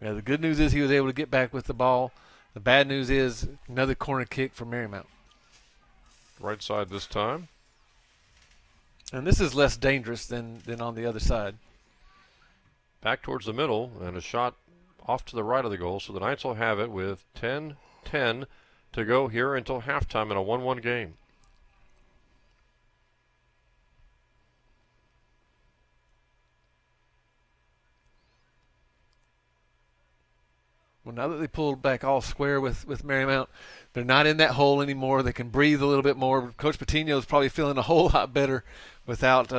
Yeah, the good news is he was able to get back with the ball. The bad news is another corner kick for Marymount. Right side this time. And this is less dangerous than on the other side. Back towards the middle, and a shot off to the right of the goal. So the Knights will have it with 10-10 to go here until halftime in a 1-1 game. Well, now that they pulled back all square with Marymount, they're not in that hole anymore. They can breathe a little bit more. Coach Patino's probably feeling a whole lot better without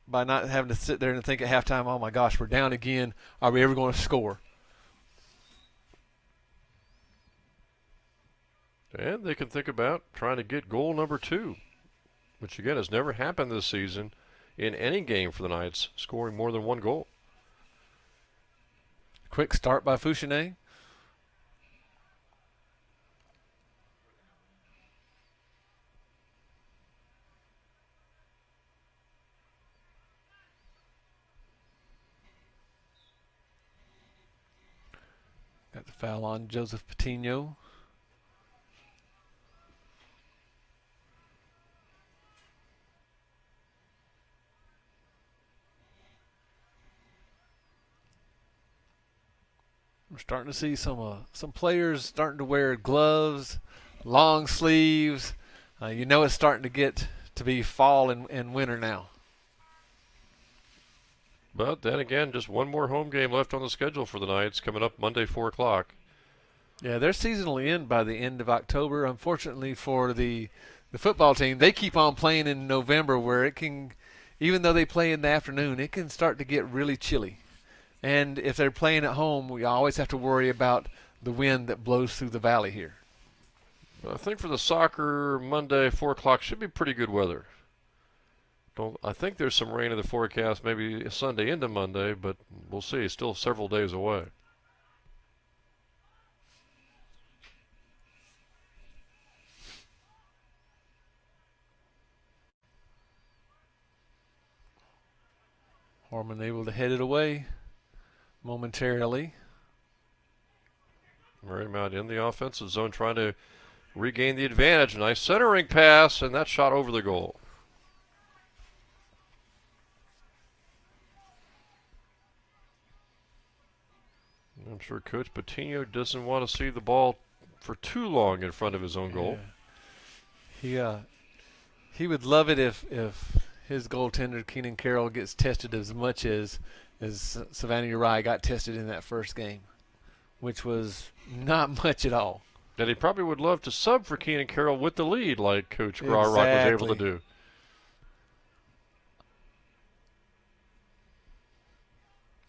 by not having to sit there and think at halftime, oh my gosh, we're down again. Are we ever going to score? And they can think about trying to get goal number 2, which again has never happened this season in any game for the Knights, scoring more than 1 goal. Quick start by Fouchenet. Got the foul on Joseph Patino. We're starting to see some players starting to wear gloves, long sleeves. You know it's starting to get to be fall and winter now. But then again, just one more home game left on the schedule for the Knights, coming up Monday, 4 o'clock. Yeah, their season will end by the end of October. Unfortunately for the football team, they keep on playing in November, where it can, even though they play in the afternoon, it can start to get really chilly. And if they're playing at home, we always have to worry about the wind that blows through the valley here. I think for the soccer, Monday, 4 o'clock should be pretty good weather. I think there's some rain in the forecast, maybe Sunday into Monday, but we'll see. Still several days away. Harmon able to head it away momentarily. Marymount in the offensive zone trying to regain the advantage. Nice centering pass, and that shot over the goal. I'm sure Coach Patino doesn't want to see the ball for too long in front of his own goal. Yeah. He would love it if his goaltender Keenan Carroll gets tested as much as Savannah Uriah got tested in that first game, which was not much at all. And he probably would love to sub for Keenan Carroll with the lead, like Coach Grawrock was able to do.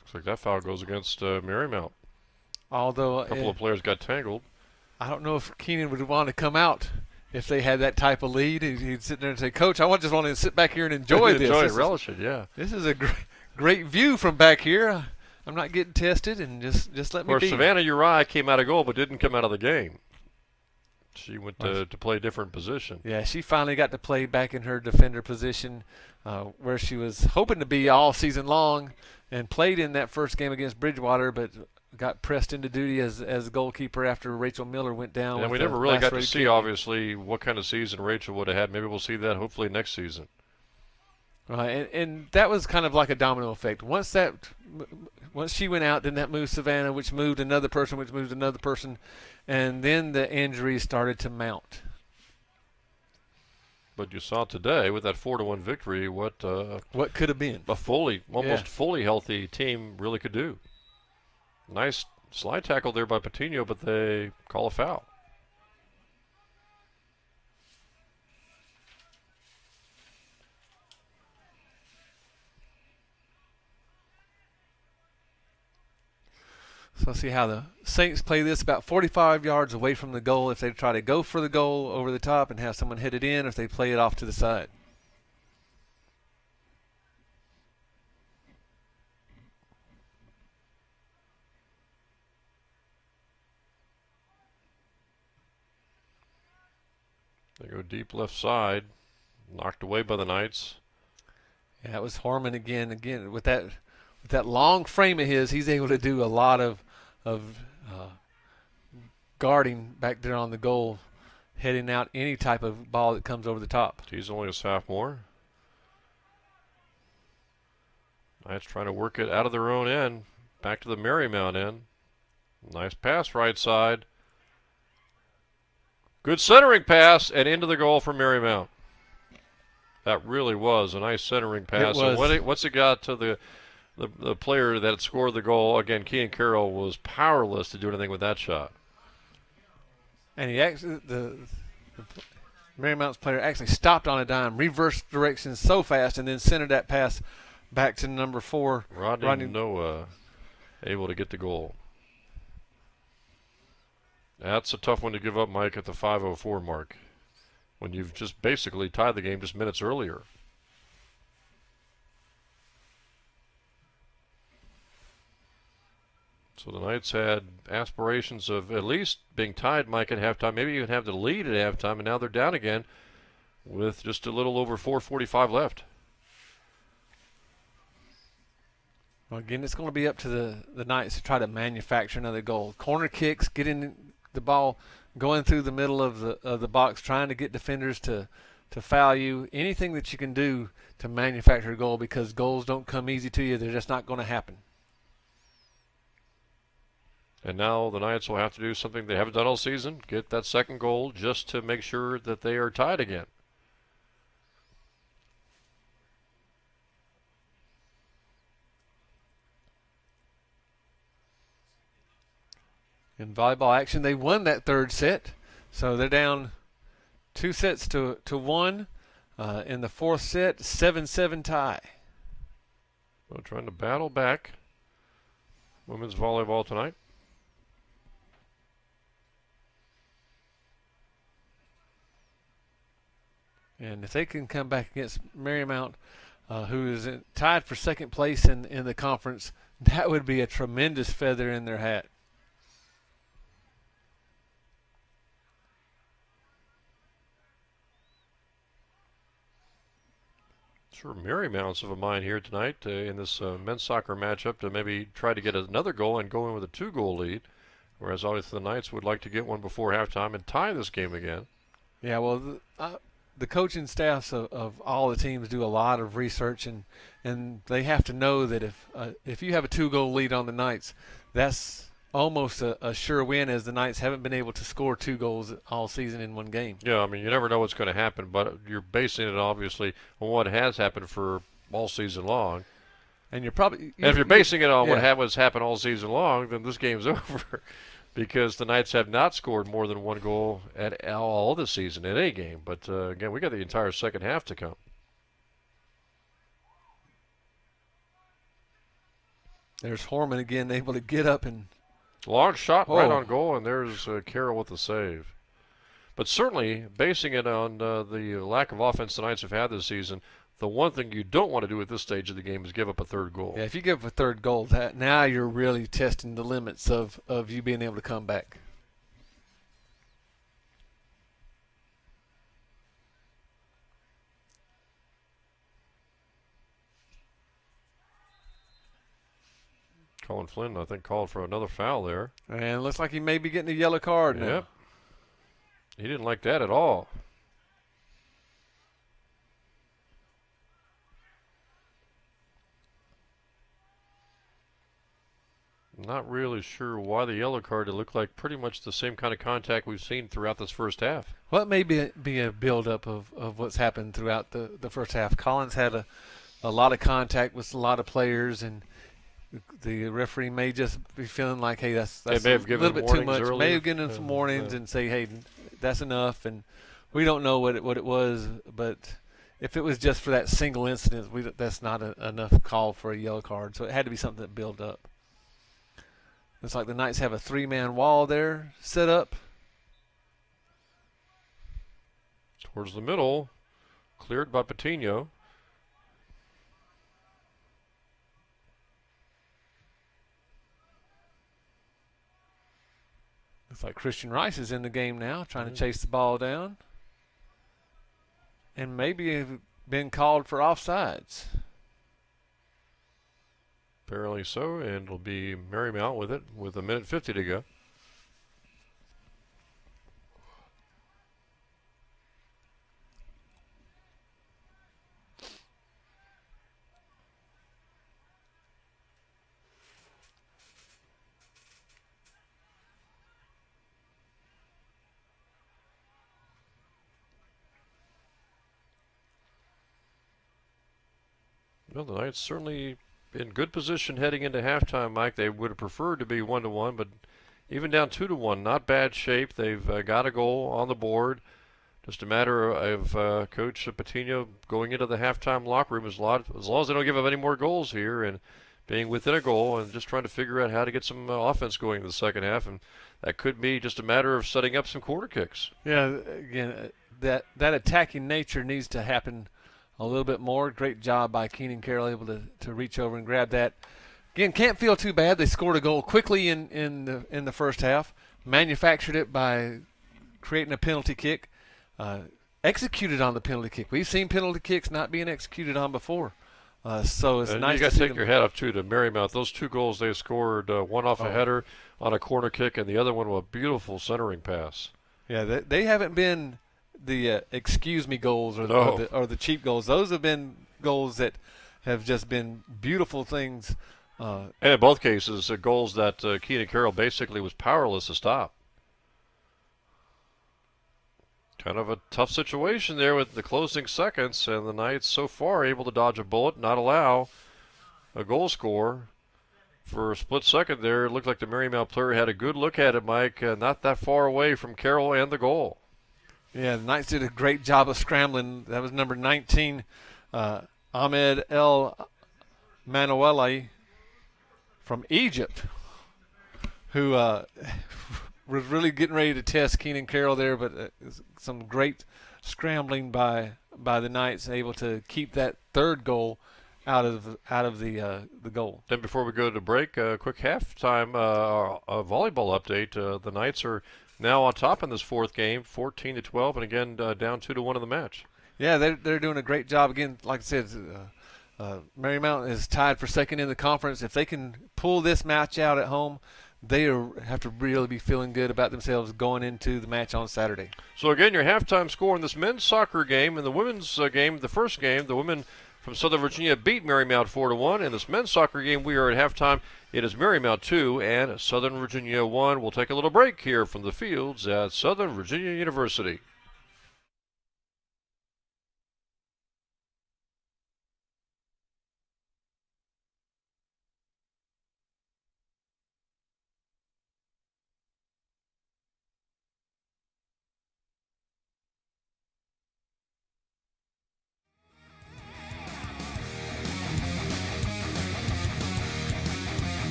Looks like that foul goes against Marymount. Although a couple of players got tangled. I don't know if Keenan would want to come out if they had that type of lead. He'd sit there and say, "Coach, I just want to sit back here and enjoy this. Enjoy it, relish it, yeah. This is a great view from back here. I'm not getting tested, and just let me be." Of course, Savannah Uriah came out of goal but didn't come out of the game. She went to play a different position. Yeah, she finally got to play back in her defender position where she was hoping to be all season long, and played in that first game against Bridgewater, but got pressed into duty as a goalkeeper after Rachel Miller went down. And we never really got to see, obviously, what kind of season Rachel would have had. Maybe we'll see that hopefully next season. And that was kind of like a domino effect. Once she went out, then that moved Savannah, which moved another person, and then the injuries started to mount. But you saw today with that 4-1 victory what could have been a almost fully healthy team really could do. Nice slide tackle there by Patino, but they call a foul. So let's see how the Saints play this. About 45 yards away from the goal if they try to go for the goal over the top and have someone hit it in, or if they play it off to the side. They go deep left side, knocked away by the Knights. Yeah, it was Harmon again. Again, with that long frame of his, he's able to do a lot of guarding back there on the goal, heading out any type of ball that comes over the top. He's only a sophomore. Knights trying to work it out of their own end, back to the Marymount end. Nice pass right side. Good centering pass and into the goal for Marymount. That really was a nice centering pass. It was. And once it got to the player that scored the goal, again, Kean Carroll was powerless to do anything with that shot. And he actually, the Marymount's player actually stopped on a dime, reversed directions so fast, and then centered that pass back to number 4. Rodney Noah able to get the goal. That's a tough one to give up, Mike, at the 5:04 mark, when you've just basically tied the game just minutes earlier. So the Knights had aspirations of at least being tied, Mike, at halftime, maybe even have the lead at halftime, and now they're down again with just a little over 4:45 left. Well, again, it's going to be up to the Knights to try to manufacture another goal. Corner kicks, getting the ball going through the middle of the box, trying to get defenders to foul you. Anything that you can do to manufacture a goal, because goals don't come easy to you. They're just not going to happen. And now the Knights will have to do something they haven't done all season, get that second goal just to make sure that they are tied again. In volleyball action, they won that third set, so they're down 2 sets to 1 in the fourth set. 7-7 tie. Well, trying to battle back. Women's volleyball tonight. And if they can come back against Marymount, who is tied for second place in the conference, that would be a tremendous feather in their hat. Sure, Marymount's of a mind here tonight in this men's soccer matchup to maybe try to get another goal and go in with a 2-goal lead, whereas obviously the Knights would like to get one before halftime and tie this game again. Yeah, well, the coaching staffs of all the teams do a lot of research, and they have to know that if you have a 2-goal lead on the Knights, that's almost a sure win, as the Knights haven't been able to score 2 goals all season in one game. Yeah, I mean, you never know what's going to happen, but you're basing it obviously on what has happened for all season long. And you're probably And if you're basing it on what has happened all season long, then this game's over, because the Knights have not scored more than 1 goal at all this season in any game. But again, we got the entire second half to come. There's Horman again, able to get up and Long shot right on goal, and there's Carroll with the save. But certainly, basing it on the lack of offense the Knights have had this season, the one thing you don't want to do at this stage of the game is give up a 3rd goal. Yeah, if you give up a 3rd goal, that now you're really testing the limits of you being able to come back. Colin Flynn, I think, called for another foul there. And it looks like he may be getting a yellow card now. Yep. He didn't like that at all. Not really sure why the yellow card. It looked like pretty much the same kind of contact we've seen throughout this first half. Well, it may be a buildup of what's happened throughout the first half. Collins had a lot of contact with a lot of players, and the referee may just be feeling like, hey, that's They may have a given little bit too warnings much. earlier. May have given them some warnings and say, hey, that's enough. And we don't know what it was, but if it was just for that single incident, that's not enough call for a yellow card. So it had to be something that built up. Looks like the Knights have a 3-man wall there set up. Towards the middle, cleared by Patino. Looks like Christian Rice is in the game now, trying to chase the ball down. And maybe have been called for offsides. Apparently so, and it'll be Marymount with it with 1:50 to go. Well, the Knights certainly in good position heading into halftime, Mike. They would have preferred to be 1-1, but even down 2-1, not bad shape. They've got a goal on the board. Just a matter of Coach Patino going into the halftime locker room as long as they don't give up any more goals here and being within a goal and just trying to figure out how to get some offense going in the second half. And that could be just a matter of setting up some corner kicks. Yeah, again, that attacking nature needs to happen a little bit more. Great job by Keenan Carroll, able to reach over and grab that. Again, can't feel too bad. They scored a goal quickly in the first half, manufactured it by creating a penalty kick, executed on the penalty kick. We've seen penalty kicks not being executed on before. So it's and nice you got to to see take your hat off too to Marymount. Those 2 goals they scored, one off a header on a corner kick, and the other one was a beautiful centering pass. Yeah, they haven't been the excuse me goals or the cheap goals. Those have been goals that have just been beautiful things. And in both cases, goals that Keenan Carroll basically was powerless to stop. Kind of a tough situation there with the closing seconds, and the Knights so far able to dodge a bullet, not allow a goal score. For a split second there, it looked like the Marymount player had a good look at it, Mike, not that far away from Carroll and the goal. Yeah, the Knights did a great job of scrambling. That was number 19, Ahmed El Manueli from Egypt, who was really getting ready to test Keenan Carroll there, but some great scrambling by the Knights, able to keep that third goal out of the goal. Then before we go to break, a quick halftime volleyball update. The Knights are now on top in this 4th game, 14-12, and again down 2-1 in the match. Yeah, they're doing a great job. Again, like I said, Marymount is tied for second in the conference. If they can pull this match out at home, they have to really be feeling good about themselves going into the match on Saturday. So again, your halftime score in this men's soccer game. In the women's game, the first game, the women from Southern Virginia beat Marymount 4-1. In this men's soccer game, we are at halftime. It is Marymount 2 and Southern Virginia 1. We'll take a little break here from the fields at Southern Virginia University.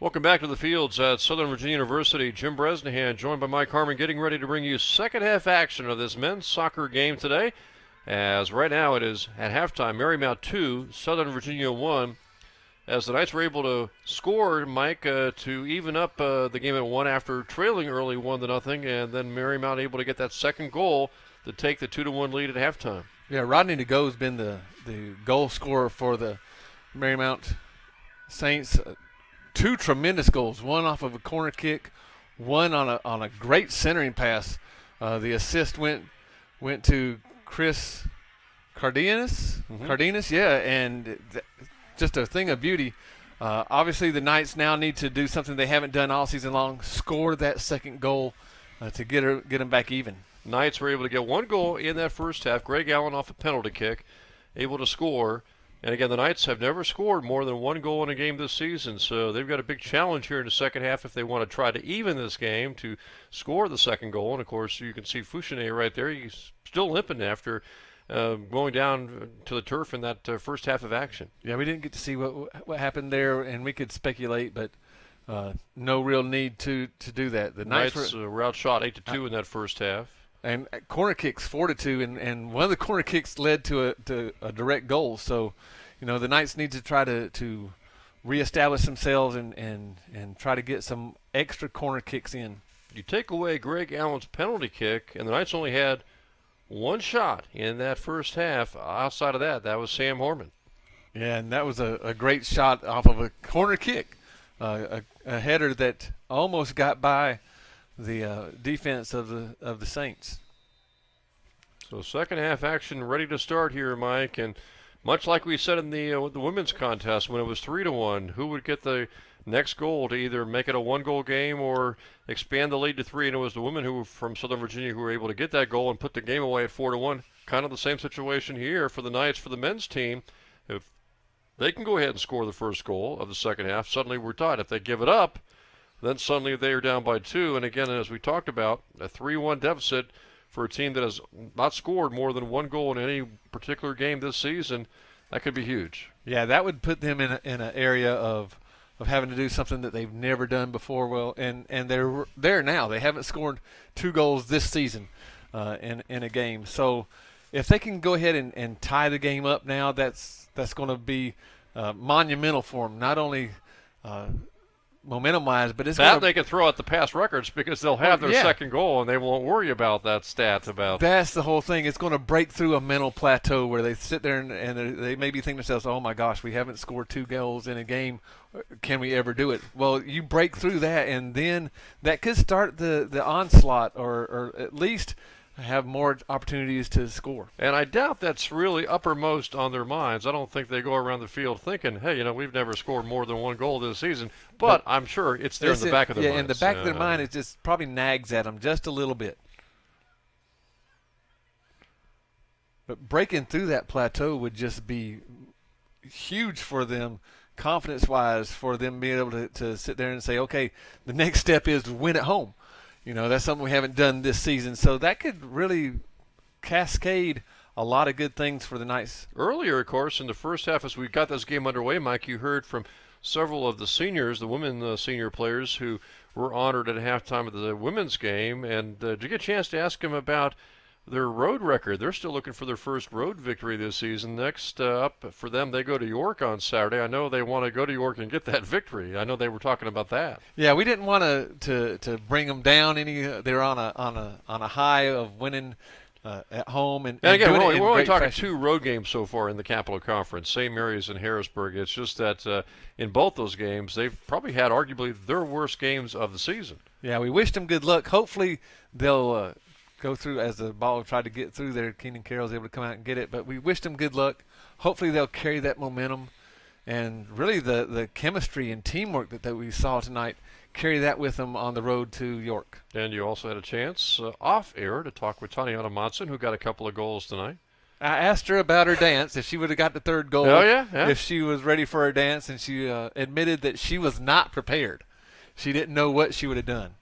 Welcome back to the fields at Southern Virginia University. Jim Bresnahan joined by Mike Harmon getting ready to bring you second half action of this men's soccer game today. As right now it is at halftime, Marymount 2, Southern Virginia 1. As the Knights were able to score, Mike, to even up the game at 1 after trailing early 1-0, and then Marymount able to get that second goal to take the 2-1 lead at halftime. Yeah, Rodney DeGoe has been the goal scorer for the Marymount Saints. 2 tremendous goals, one off of a corner kick, one on a great centering pass. The assist went to Chris Cardenas. Cardenas, yeah, and just a thing of beauty. Obviously, the Knights now need to do something they haven't done all season long: score that second goal to get them back even. Knights were able to get 1 goal in that first half. Greg Allen off a penalty kick, able to score. And again, the Knights have never scored more than 1 goal in a game this season, so they've got a big challenge here in the second half if they want to try to even this game to score the second goal. And of course, you can see Fouchenet right there. He's still limping after going down to the turf in that first half of action. Yeah, we didn't get to see what happened there, and we could speculate, but no real need to do that. The Knights were outshot 8-2 in that first half. And corner kicks 4-2, and one of the corner kicks led to a direct goal. So, the Knights need to try to reestablish themselves and try to get some extra corner kicks in. You take away Greg Allen's penalty kick, and the Knights only had 1 shot in that first half. Outside of that, that was Sam Horman. Yeah, and that was a great shot off of a corner kick, a header that almost got by the defense of the Saints. So second half action ready to start here, Mike, and much like we said in the women's contest when it was 3-1, who would get the next goal to either make it a 1-goal game or expand the lead to 3? And it was the women who were from Southern Virginia who were able to get that goal and put the game away at 4-1. Kind of the same situation here for the Knights, for the men's team. If they can go ahead and score the first goal of the second half, suddenly we're tied. If they give it up, then suddenly they are down by 2. And again, as we talked about, a 3-1 deficit for a team that has not scored more than 1 goal in any particular game this season, that could be huge. Yeah, that would put them in an area of having to do something that they've never done before. Well, and they're there now. They haven't scored 2 goals this season in a game. So if they can go ahead and tie the game up now, that's going to be monumental for them. Not only momentum-wise, but it's that they can throw out the past records because they'll have their second goal and they won't worry about that stat. That's the whole thing. It's going to break through a mental plateau where they sit there and they maybe think to themselves, oh my gosh, we haven't scored 2 goals in a game. Can we ever do it? Well, you break through that, and then that could start the onslaught or at least have more opportunities to score. And I doubt that's really uppermost on their minds. I don't think they go around the field thinking, hey, we've never scored more than 1 goal this season. But I'm sure it's there in the back of their minds. Yeah, in the back of their mind, it just probably nags at them just a little bit. But breaking through that plateau would just be huge for them, confidence-wise, for them being able to sit there and say, okay, the next step is to win at home. That's something we haven't done this season. So that could really cascade a lot of good things for the Knights. Earlier, of course, in the first half, as we got this game underway, Mike, you heard from several of the seniors, the women senior players who were honored at halftime of the women's game. And did you get a chance to ask them about their road record? They're still looking for their first road victory this season. Next up for them, they go to York on Saturday. I know they want to go to York and get that victory. I know they were talking about that. Yeah, we didn't want to bring them down any. They're on a high of winning at home and again, doing we're only talking fashion. 2 road games so far in the Capital Conference, St. Mary's and Harrisburg. It's just that in both those games, they've probably had arguably their worst games of the season. Yeah, we wished them good luck. Hopefully they'll go through as the ball tried to get through there. Keenan Carroll's able to come out and get it, but we wished them good luck. Hopefully they'll carry that momentum and really the chemistry and teamwork that we saw tonight, carry that with them on the road to York. And you also had a chance off air to talk with Tatiana Monson, who got a couple of goals tonight. I asked her about her dance, if she would have got the 3rd goal, if she was ready for her dance, and she admitted that she was not prepared. She didn't know what she would have done.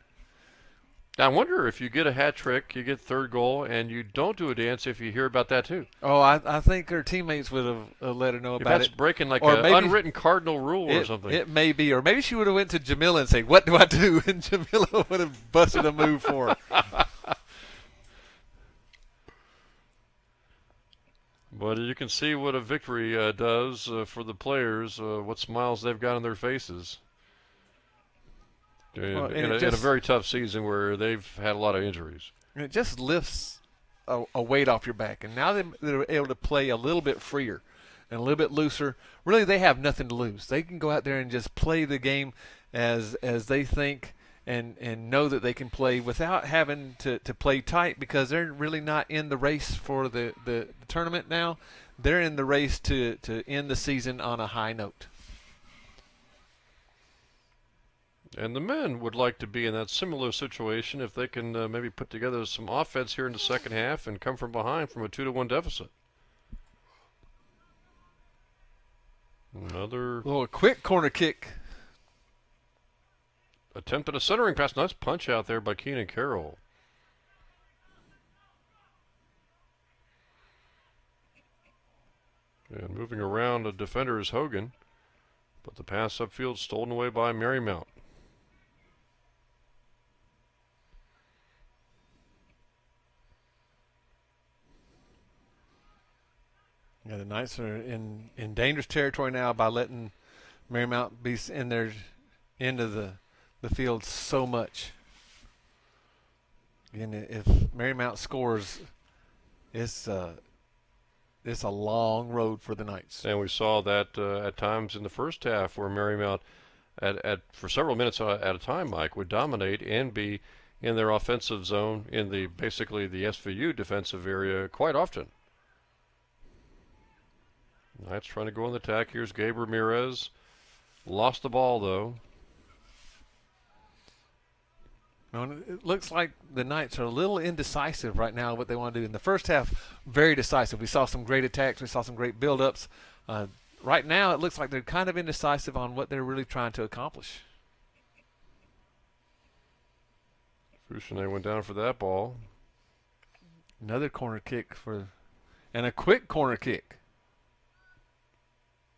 I wonder if you get a hat trick, you get third goal, and you don't do a dance, if you hear about that too. Oh, I think her teammates would have let her know If about that's it. breaking like Or an maybe unwritten cardinal rule or something. It may be, or maybe she would have went to Jamila and said, "What do I do?" And Jamila would have busted a move for her. But you can see what a victory does for the players, what smiles they've got on their faces. Well, In a very tough season where they've had a lot of injuries. And it just lifts a weight off your back. And now they're able to play a little bit freer and a little bit looser. Really, they have nothing to lose. They can go out there and just play the game as they think and know that they can play without having to play tight, because they're really not in the race for the tournament now. They're in the race to end the season on a high note. And the men would like to be in that similar situation if they can maybe put together some offense here in the second half and come from behind from a 2-1 deficit. Another little quick corner kick. Attempt at a centering pass. Nice punch out there by Keenan Carroll. And moving around the defender is Hogan. But the pass upfield stolen away by Marymount. Yeah, the Knights are in dangerous territory now by letting Marymount be in their end of the field so much. And if Marymount scores, it's a long road for the Knights. And we saw that at times in the first half where Marymount, for several minutes at a time, Mike, would dominate and be in their offensive zone in basically the SVU defensive area quite often. Knights trying to go on the attack. Here's Gabe Ramirez. Lost the ball, though. It looks like the Knights are a little indecisive right now what they want to do. In the first half, very decisive. We saw some great attacks. We saw some great build-ups. Right now, it looks like they're kind of indecisive on what they're really trying to accomplish. Fouchonnet went down for that ball. Another corner kick and a quick corner kick.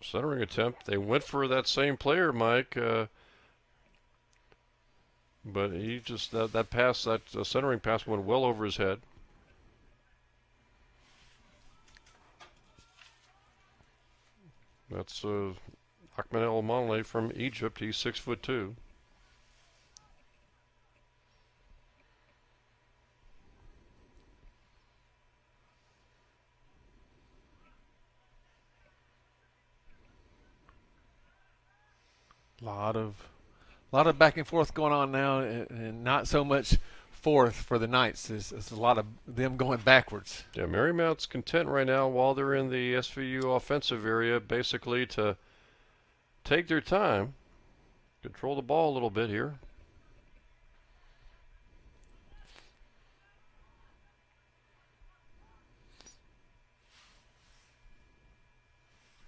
Centering attempt. They went for that same player, Mike. But he just, that pass, that centering pass went well over his head. That's Ahmed El Amanle from Egypt. He's 6'2". A lot of back and forth going on now, and not so much forth for the Knights. It's a lot of them going backwards. Yeah, Marymount's content right now while they're in the SVU offensive area, basically to take their time, control the ball a little bit here.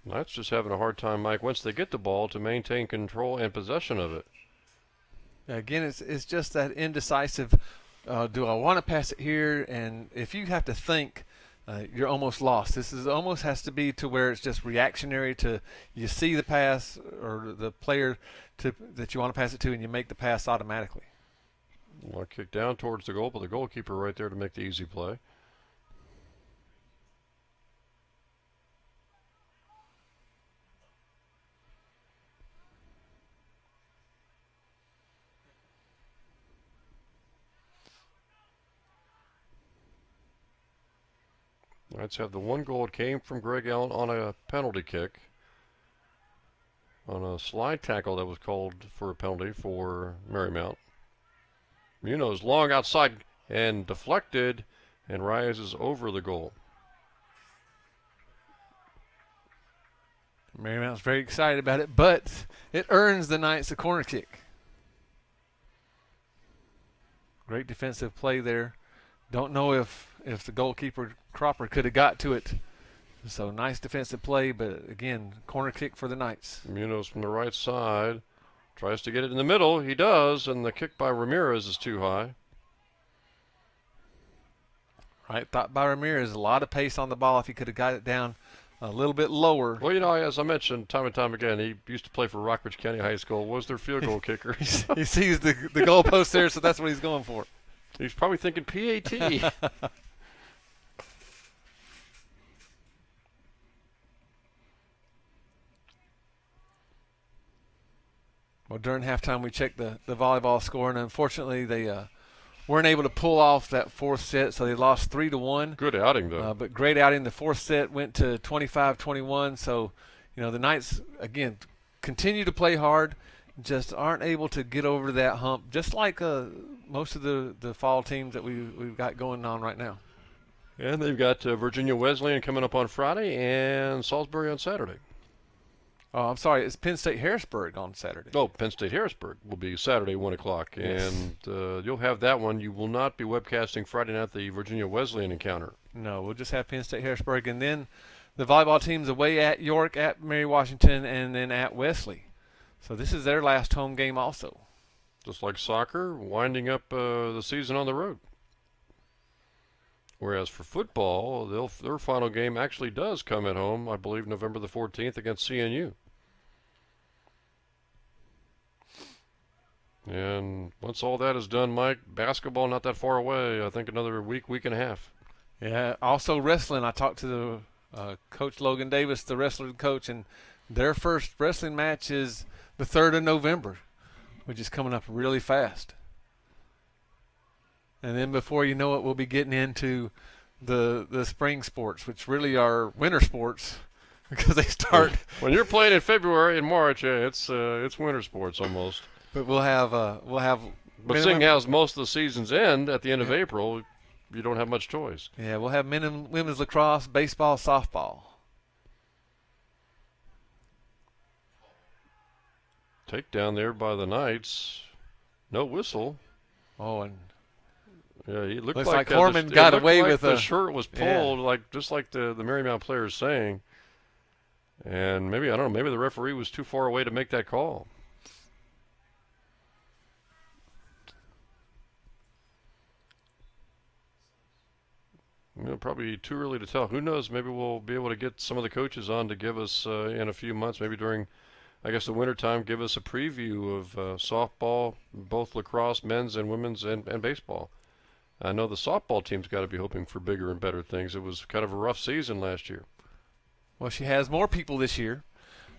Knights just having a hard time, Mike, once they get the ball to maintain control and possession of it. Again, it's just that indecisive. Do I want to pass it here? And if you have to think, you're almost lost. This is almost has to be to where it's just reactionary to you see the pass or the player that you want to pass it to, and you make the pass automatically. Well, kick down towards the goal, but the goalkeeper right there to make the easy play. Knights have the one goal. It came from Greg Allen on a penalty kick. On a slide tackle that was called for a penalty for Marymount. Munoz long outside and deflected and rises over the goal. Marymount's very excited about it, but it earns the Knights a corner kick. Great defensive play there. Don't know if the goalkeeper Cropper could have got to it. So nice defensive play, but again, corner kick for the Knights. Munoz from the right side tries to get it in the middle. He does, and the kick by Ramirez is too high. Right, thought by Ramirez, a lot of pace on the ball. If he could have got it down a little bit lower. Well, as I mentioned time and time again, he used to play for Rockbridge County High School, was their field goal kicker. He sees the goalpost there, so that's what he's going for. He's probably thinking PAT. Well, during halftime, we checked the volleyball score, and unfortunately, they weren't able to pull off that fourth set, so they lost 3-1. Good outing, though. But great outing. The fourth set went to 25-21. So, the Knights, again, continue to play hard, just aren't able to get over that hump, just like most of the fall teams that we've got going on right now. And they've got Virginia Wesleyan coming up on Friday and Salisbury on Saturday. Oh, I'm sorry. It's Penn State Harrisburg on Saturday. Oh, Penn State Harrisburg will be Saturday, 1 o'clock. Yes. And you'll have that one. You will not be webcasting Friday night the Virginia Wesleyan encounter. No, we'll just have Penn State Harrisburg. And then the volleyball team's away at York, at Mary Washington, and then at Wesley. So this is their last home game also. Just like soccer, winding up the season on the road. Whereas for football, their final game actually does come at home, I believe, November the 14th against CNU. And once all that is done, Mike, basketball not that far away. I think another week and a half. Yeah, also wrestling. I talked to the Coach Logan Davis, the wrestling coach, and their first wrestling match is the 3rd of November, which is coming up really fast. And then before you know it, we'll be getting into the spring sports, which really are winter sports because they start. When you're playing in February and March, yeah, it's winter sports almost. But we'll have. But seeing as most of the seasons end at the end of April, you don't have much choice. Yeah, we'll have men and women's lacrosse, baseball, softball. Take down there by the Knights. No whistle. Oh, and yeah, he looked looks like Corman got away like with the a shirt was pulled, just like the Marymount players saying. And maybe, I don't know, maybe the referee was too far away to make that call. Probably too early to tell. Who knows? Maybe we'll be able to get some of the coaches on to give us in a few months, maybe during, I guess, the wintertime, give us a preview of softball, both lacrosse, men's and women's, and baseball. I know the softball team's got to be hoping for bigger and better things. It was kind of a rough season last year. Well, she has more people this year.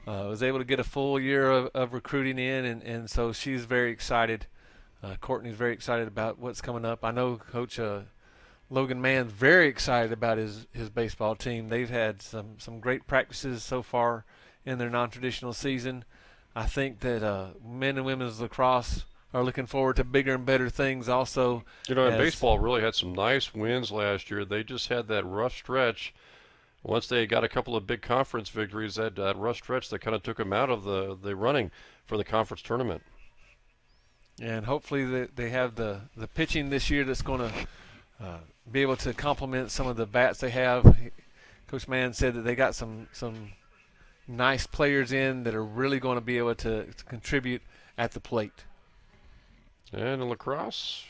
Was able to get a full year of recruiting in, and so she's very excited. Courtney's very excited about what's coming up. I know Coach Logan Mann's very excited about his baseball team. They've had some great practices so far in their non-traditional season. I think that men and women's lacrosse are looking forward to bigger and better things also. And baseball really had some nice wins last year. They just had that rough stretch. Once they got a couple of big conference victories, that rough stretch that kind of took them out of the running for the conference tournament. And hopefully they have the pitching this year that's going to be able to complement some of the bats they have. Coach Mann said that they got some nice players in that are really going to be able to contribute at the plate. And in lacrosse,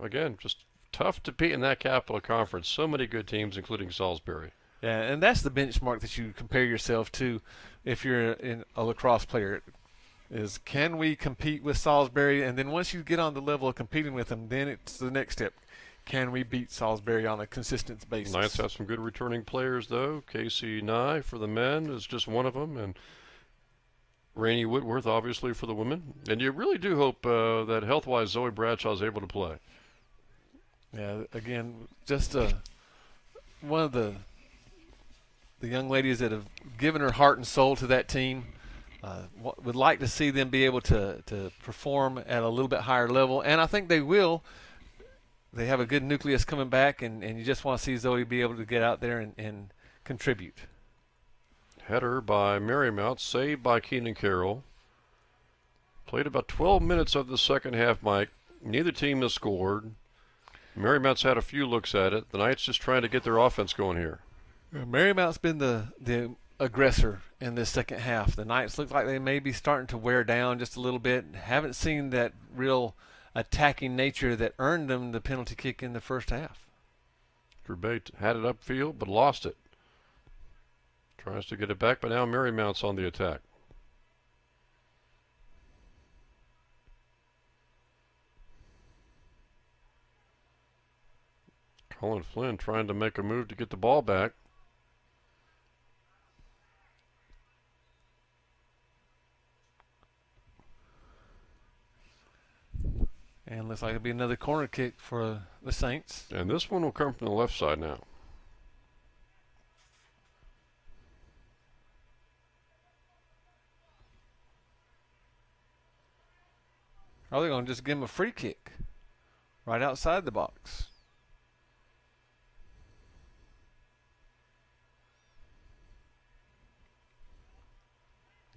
again, just tough to beat in that Capital Conference. So many good teams, including Salisbury. Yeah, and that's the benchmark that you compare yourself to if you're a lacrosse player. Is can we compete with Salisbury? And then once you get on the level of competing with them, then it's the next step. Can we beat Salisbury on a consistent basis? Knights have some good returning players, though. Casey Nye for the men is just one of them, and Rainey Whitworth, obviously, for the women. And you really do hope that health-wise Zoe Bradshaw is able to play. Yeah, again, just one of the young ladies that have given her heart and soul to that team. Would like to see them be able to perform at a little bit higher level, and I think they will. They have a good nucleus coming back, and you just want to see Zoe be able to get out there and contribute. Header by Marymount, saved by Keenan Carroll. Played about 12 minutes of the second half, Mike. Neither team has scored. Marymount's had a few looks at it. The Knights just trying to get their offense going here. Marymount's been the aggressor in this second half. The Knights look like they may be starting to wear down just a little bit. Haven't seen that real attacking nature that earned them the penalty kick in the first half. Drew Bay had it upfield but lost it. Tries to get it back, but now Marymount's on the attack. Colin Flynn trying to make a move to get the ball back. And looks like it'll be another corner kick for the Saints. And this one will come from the left side now. Are they going to just give him a free kick right outside the box?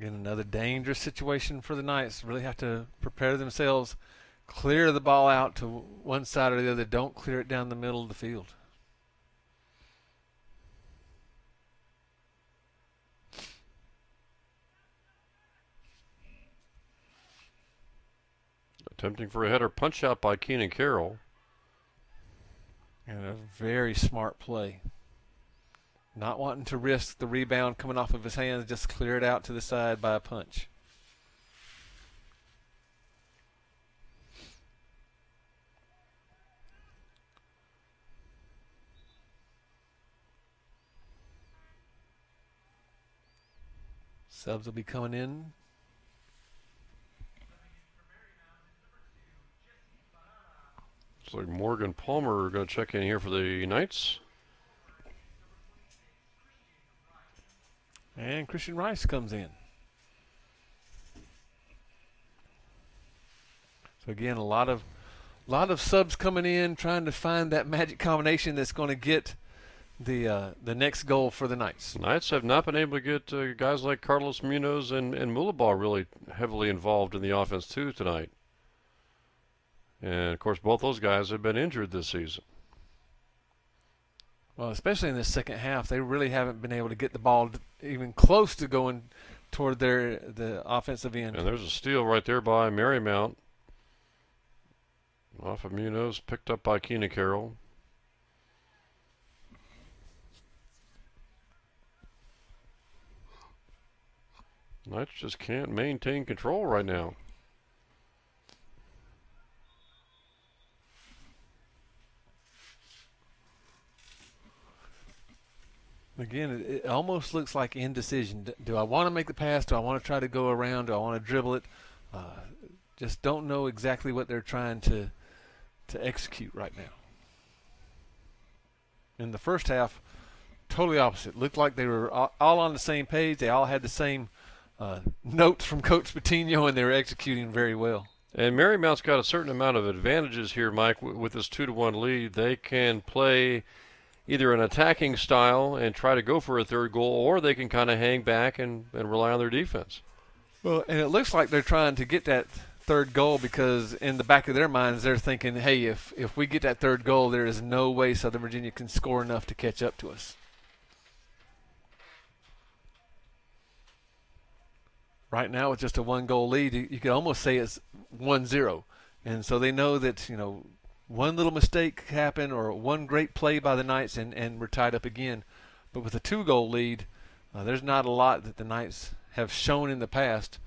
Again, another dangerous situation for the Knights. Really have to prepare themselves. Clear the ball out to one side or the other. Don't clear it down the middle of the field. Attempting for a header punch out by Keenan Carroll. And a very smart play. Not wanting to risk the rebound coming off of his hands, just clear it out to the side by a punch. Subs will be coming in. Looks like Morgan Palmer going to check in here for the Knights. And Christian Rice comes in. So again, a lot of subs coming in, trying to find that magic combination that's going to get the next goal for the Knights. Knights have not been able to get guys like Carlos Munoz and Mulabal really heavily involved in the offense too tonight. And of course, both those guys have been injured this season. Well, especially in the second half, they really haven't been able to get the ball even close to going toward the offensive end. And there's a steal right there by Marymount. Off of Munoz, picked up by Keenan Carroll. Knights just can't maintain control right now. Again, it almost looks like indecision. Do I want to make the pass? Do I want to try to go around? Do I want to dribble it? Just don't know exactly what they're trying to execute right now. In the first half, totally opposite. Looked like they were all on the same page. They all had the same notes from Coach Patino, and they were executing very well. And Marymount's got a certain amount of advantages here, Mike, with this 2-1 lead. They can play either an attacking style and try to go for a third goal, or they can kind of hang back and rely on their defense. Well, and it looks like they're trying to get that third goal because in the back of their minds they're thinking, hey, if we get that third goal, there is no way Southern Virginia can score enough to catch up to us. Right now, with just a one-goal lead, you could almost say it's 1-0. And so they know that, one little mistake happened or one great play by the Knights and we're tied up again. But with a 2-goal lead, there's not a lot that the Knights have shown in the past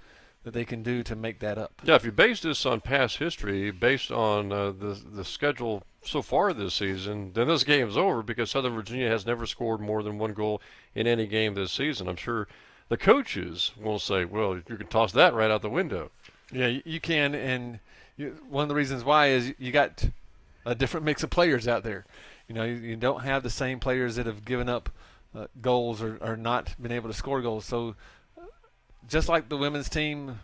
that they can do to make that up. Yeah, if you base this on past history, based on the schedule so far this season, then this game's over because Southern Virginia has never scored more than one goal in any game this season. I'm sure the coaches will say, well, you can toss that right out the window. Yeah, you can, and one of the reasons why is you got a different mix of players out there. You don't have the same players that have given up goals or not been able to score goals. So just like the women's team,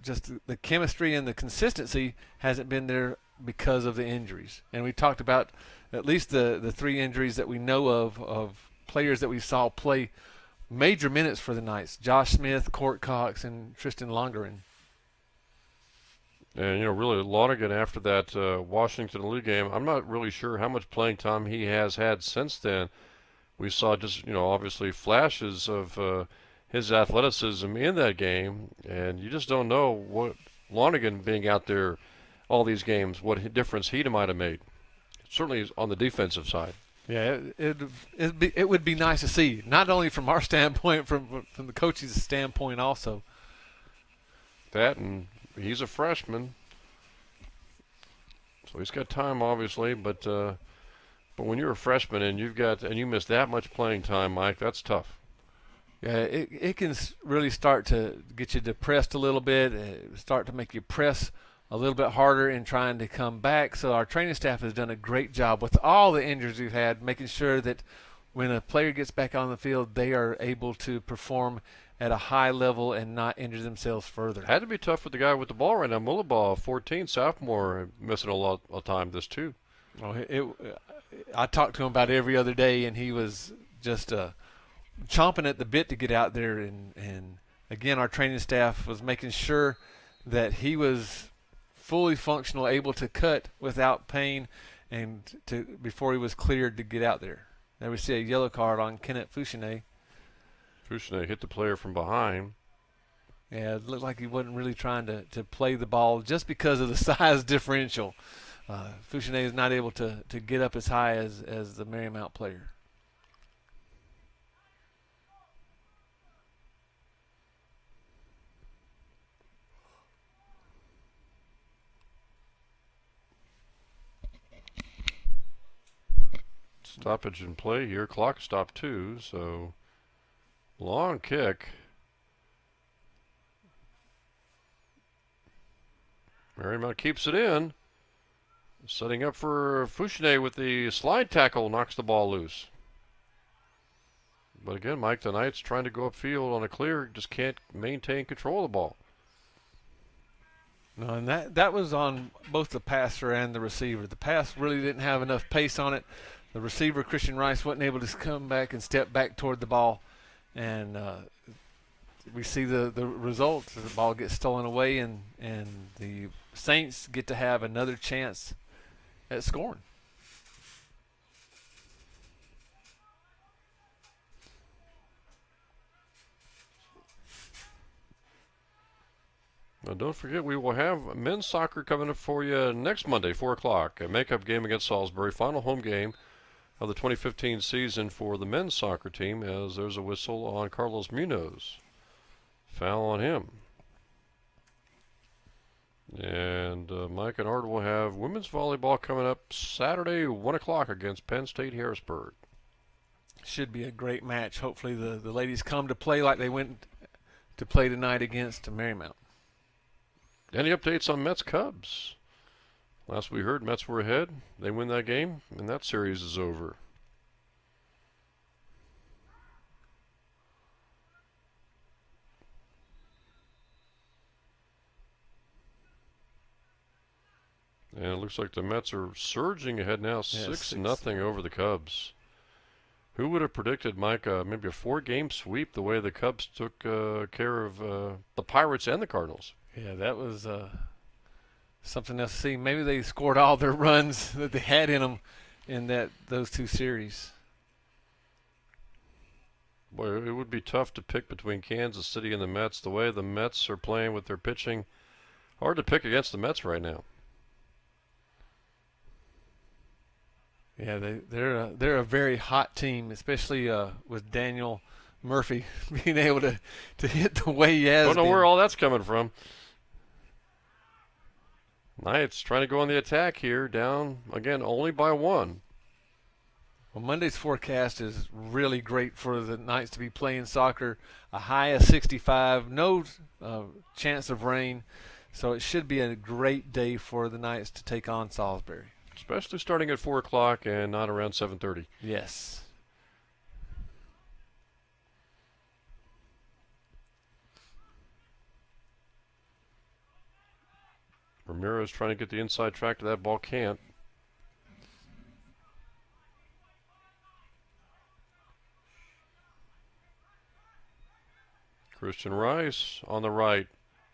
just the chemistry and the consistency hasn't been there because of the injuries. And we talked about at least the 3 injuries that we know of players that we saw play major minutes for the Knights: Josh Smith, Court Cox, and Tristan Longeren. And, really, Lonergan, after that Washington League game, I'm not really sure how much playing time he has had since then. We saw just, obviously flashes of his athleticism in that game, and you just don't know what Lonergan being out there all these games, what difference he might have made. Certainly on the defensive side. Yeah, it would be nice to see, not only from our standpoint, from the coach's standpoint also. That, and he's a freshman, so he's got time, obviously. But when you're a freshman and you miss that much playing time, Mike, that's tough. Yeah, it can really start to get you depressed a little bit, start to make you press a little bit harder in trying to come back. So our training staff has done a great job with all the injuries we've had, making sure that when a player gets back on the field, they are able to perform at a high level and not injure themselves further. Had to be tough for the guy with the ball right now. Mullibaugh, 14, sophomore, missing a lot of time this too. Well, I talked to him about it every other day, and he was just chomping at the bit to get out there. And again, our training staff was making sure that he was fully functional, able to cut without pain, and before he was cleared to get out there. Now we see a yellow card on Kenneth Fouchonnet. Fouchonnet hit the player from behind. Yeah, it looked like he wasn't really trying to play the ball just because of the size differential. Fouchonnet is not able to get up as high as the Marymount player. Stoppage in play here. Clock stopped too, so long kick. Marymount keeps it in. Setting up for Fouchonnet with the slide tackle, knocks the ball loose. But again, Mike, the Knights trying to go upfield on a clear, just can't maintain control of the ball. No, and that was on both the passer and the receiver. The pass really didn't have enough pace on it. The receiver, Christian Rice, wasn't able to come back and step back toward the ball. And we see the result. The ball gets stolen away, and the Saints get to have another chance at scoring. Now, don't forget, we will have men's soccer coming up for you next Monday, 4 o'clock. A makeup game against Salisbury, final home game of the 2015 season for the men's soccer team, as there's a whistle on Carlos Munoz. Foul on him. And Mike and Art will have women's volleyball coming up Saturday, 1 o'clock against Penn State Harrisburg. Should be a great match. Hopefully the ladies come to play like they went to play tonight against Marymount. Any updates on Mets Cubs? Last we heard, Mets were ahead. They win that game, and that series is over. And it looks like the Mets are surging ahead now, 6-0 over the Cubs. Who would have predicted, Mike, maybe a 4-game sweep the way the Cubs took care of the Pirates and the Cardinals? Yeah, that was something else to see. Maybe they scored all their runs that they had in them in those two series. Boy, it would be tough to pick between Kansas City and the Mets. The way the Mets are playing with their pitching, hard to pick against the Mets right now. Yeah, they're a very hot team, especially with Daniel Murphy being able to hit the way he has. Don't know where all that's coming from. Knights trying to go on the attack here, down again only by 1. Well, Monday's forecast is really great for the Knights to be playing soccer. A high of 65, no chance of rain, so it should be a great day for the Knights to take on Salisbury. Especially starting at 4 o'clock and not around 7:30. Yes. Ramirez trying to get the inside track to that ball, can't. Christian Rice on the right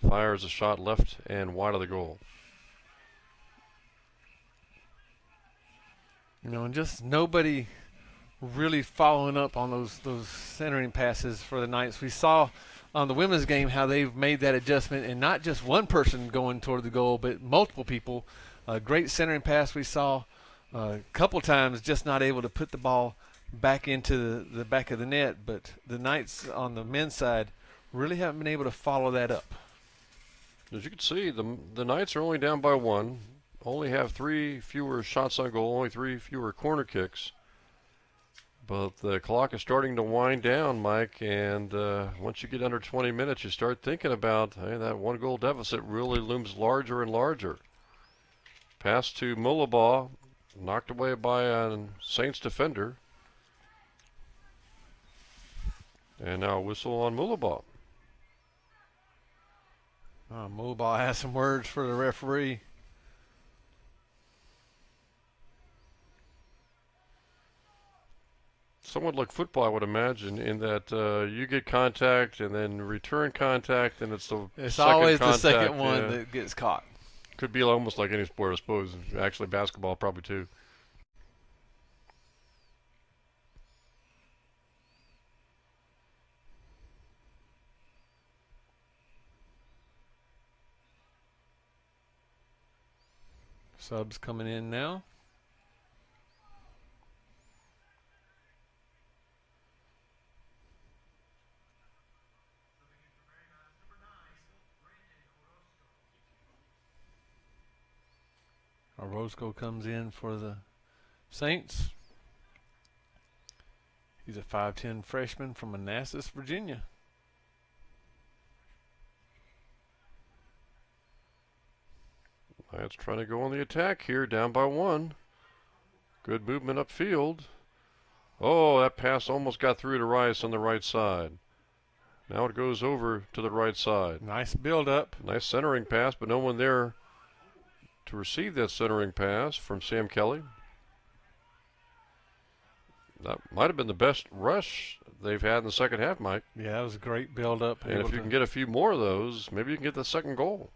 fires a shot left and wide of the goal. You know, and just nobody really following up on those centering passes for the Knights. We saw on the women's game how they've made that adjustment, and not just one person going toward the goal, but multiple people. A great centering pass we saw a couple times just not able to put the ball back into the back of the net. But the Knights on the men's side really haven't been able to follow that up. As you can see, the Knights are only down by 1, only have 3 fewer shots on goal, only 3 fewer corner kicks. But the clock is starting to wind down, Mike, and once you get under 20 minutes, you start thinking about, hey, that 1-goal deficit really looms larger and larger. Pass to Mullabaugh, knocked away by a Saints defender. And now a whistle on Mullabaugh. Mullabaugh has some words for the referee. Somewhat like football, I would imagine, in that you get contact and then return contact, and it's always the contact, second one that gets caught. Could be almost like any sport, I suppose. Actually, basketball probably too. Subs coming in now. Orozco comes in for the Saints. He's a 5'10" freshman from Manassas, Virginia. Knights trying to go on the attack here, down by 1. Good movement upfield. Oh, that pass almost got through to Rice on the right side. Now it goes over to the right side. Nice build up. Nice centering pass, but no one there to receive that centering pass from Sam Kelly. That might have been the best rush they've had in the second half, Mike. Yeah, that was a great build up. And if you can get a few more of those, maybe you can get the second goal.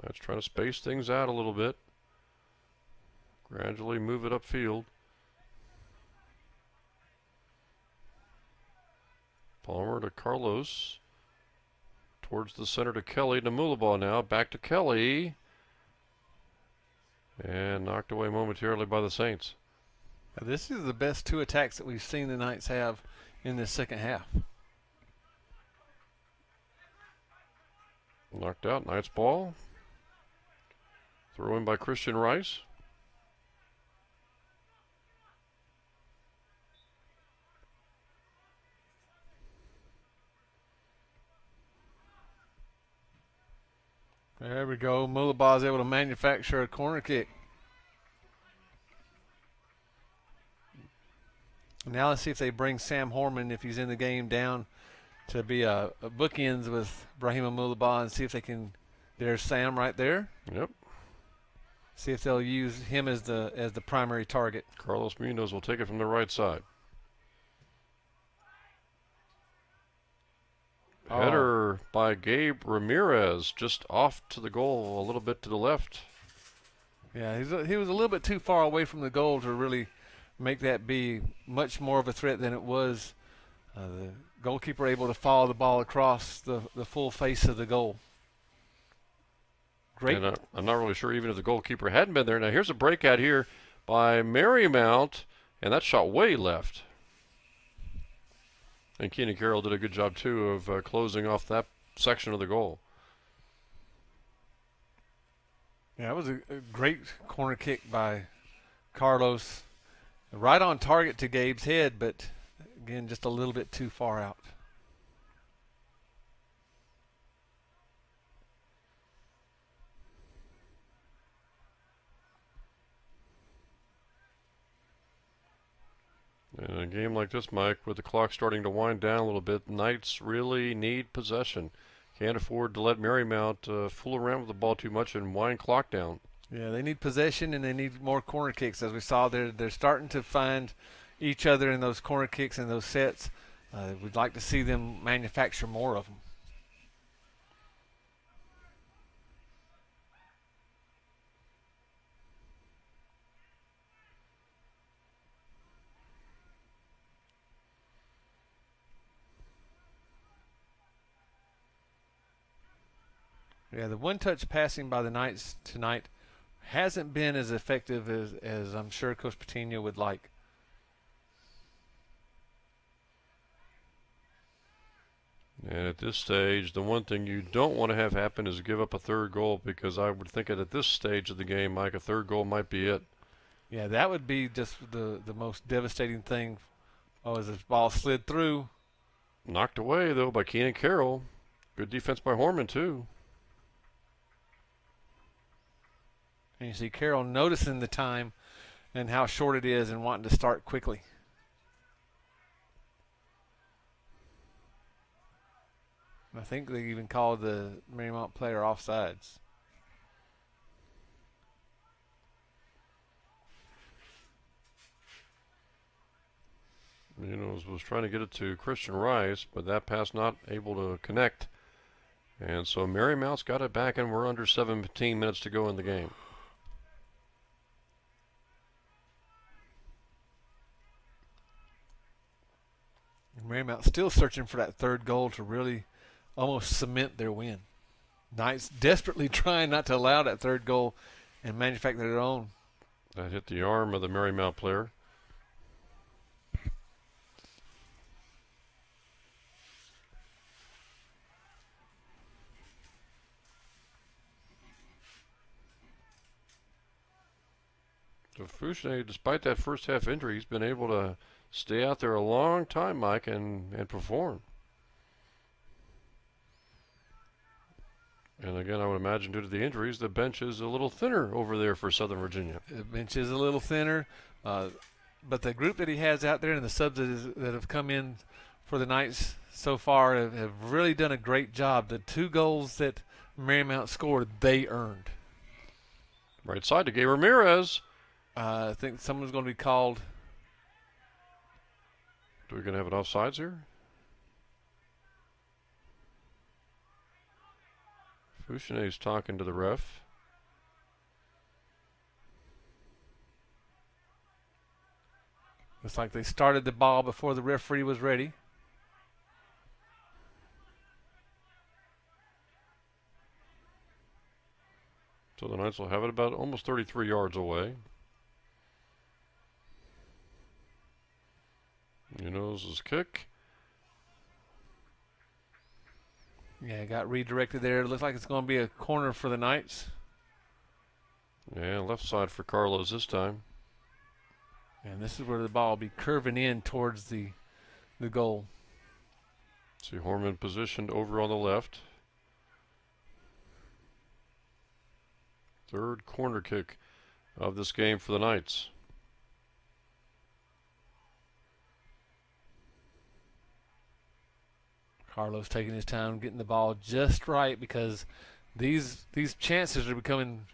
Let's try to space things out a little bit. Gradually move it upfield. Palmer to Carlos. Towards the center to Kelly. To Mullabaugh now. Back to Kelly. And knocked away momentarily by the Saints. Now, this is the best 2 attacks that we've seen the Knights have in this second half. Knocked out. Knights ball. Throw in by Christian Rice. There we go. Mullabaugh's able to manufacture a corner kick. Now let's see if they bring Sam Horman, if he's in the game, down to be a bookends with Brahima Mullabaugh, and see if they can. There's Sam right there. Yep. See if they'll use him as the primary target. Carlos Munoz will take it from the right side. Header by Gabe Ramirez, just off to the goal, a little bit to the left. Yeah, he was a little bit too far away from the goal to really make that be much more of a threat than it was. The goalkeeper able to follow the ball across the full face of the goal. Great. And I'm not really sure even if the goalkeeper hadn't been there. Now here's a breakout here by Marymount, and that shot way left. And Keenan Carroll did a good job, too, of closing off that section of the goal. Yeah, it was a great corner kick by Carlos. Right on target to Gabe's head, but, again, just a little bit too far out. In a game like this, Mike, with the clock starting to wind down a little bit, Knights really need possession. Can't afford to let Marymount fool around with the ball too much and wind clock down. Yeah, they need possession and they need more corner kicks. As we saw, they're starting to find each other in those corner kicks and those sets. We'd like to see them manufacture more of them. Yeah, the one-touch passing by the Knights tonight hasn't been as effective as I'm sure Coach Patino would like. And at this stage, the one thing you don't want to have happen is give up a third goal, because I would think that at this stage of the game, Mike, a third goal might be it. Yeah, that would be just the most devastating thing. Oh, as this ball slid through. Knocked away, though, by Keenan Carroll. Good defense by Horman, too. And you see Carroll noticing the time and how short it is and wanting to start quickly. I think they even called the Marymount player offsides. Was trying to get it to Christian Rice, but that pass not able to connect. And so Marymount's got it back, and we're under 17 minutes to go in the game. Marymount still searching for that third goal to really almost cement their win. Knights desperately trying not to allow that third goal and manufacture their own. That hit the arm of the Marymount player. So Fouché, despite that first half injury, he's been able to stay out there a long time, Mike, and perform. And again, I would imagine due to the injuries, the bench is a little thinner over there for Southern Virginia. The bench is a little thinner, but the group that he has out there and the subs that have come in for the Knights so far have really done a great job. The 2 goals that Marymount scored, they earned. Right side to Gay Ramirez. I think someone's going to be called. Are we going to have an offsides here? Fouchenet's talking to the ref. Looks like they started the ball before the referee was ready. So the Knights will have it about almost 33 yards away. His kick. Yeah, got redirected there. It looks like it's going to be a corner for the Knights. Yeah, left side for Carlos this time. And this is where the ball will be curving in towards the goal. See Horman positioned over on the left. Third corner kick of this game for the Knights. Carlos taking his time getting the ball just right, because these chances are becoming,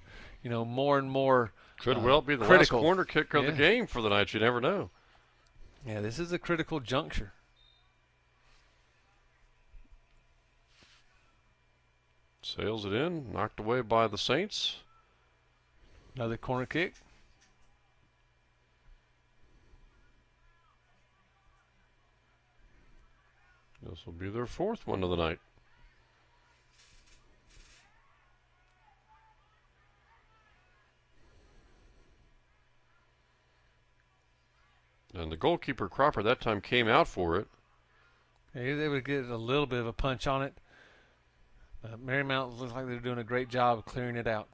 more and more Could well be the critical. last corner kick of the game for the Knights. You never know. Yeah, this is a critical juncture. Sails it in, knocked away by the Saints. Another corner kick. This will be their 4th one of the night. And the goalkeeper, Cropper, that time came out for it. Yeah, they would get a little bit of a punch on it. Marymount looks like they're doing a great job of clearing it out.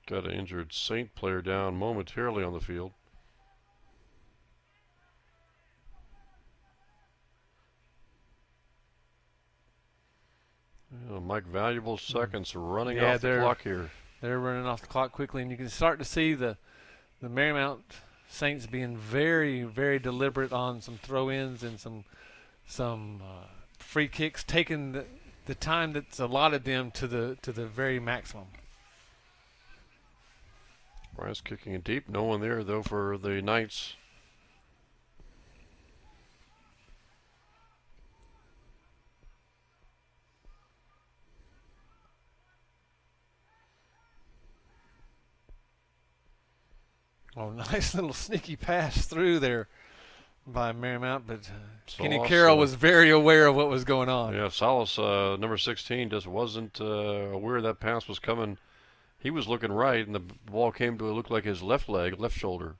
Got an injured Saint player down momentarily on the field. Mike, valuable seconds running off the clock here. They're running off the clock quickly, and you can start to see the Marymount Saints being very, very deliberate on some throw-ins and some free kicks, taking the time that's allotted them to the very maximum. Rice kicking it deep. No one there, though, for the Knights. Oh, nice little sneaky pass through there by Marymount, but Kenny Salas, Carroll was very aware of what was going on. Yeah, Salas, number 16, just wasn't aware that pass was coming. He was looking right, and the ball came to it looked like his left leg, left shoulder.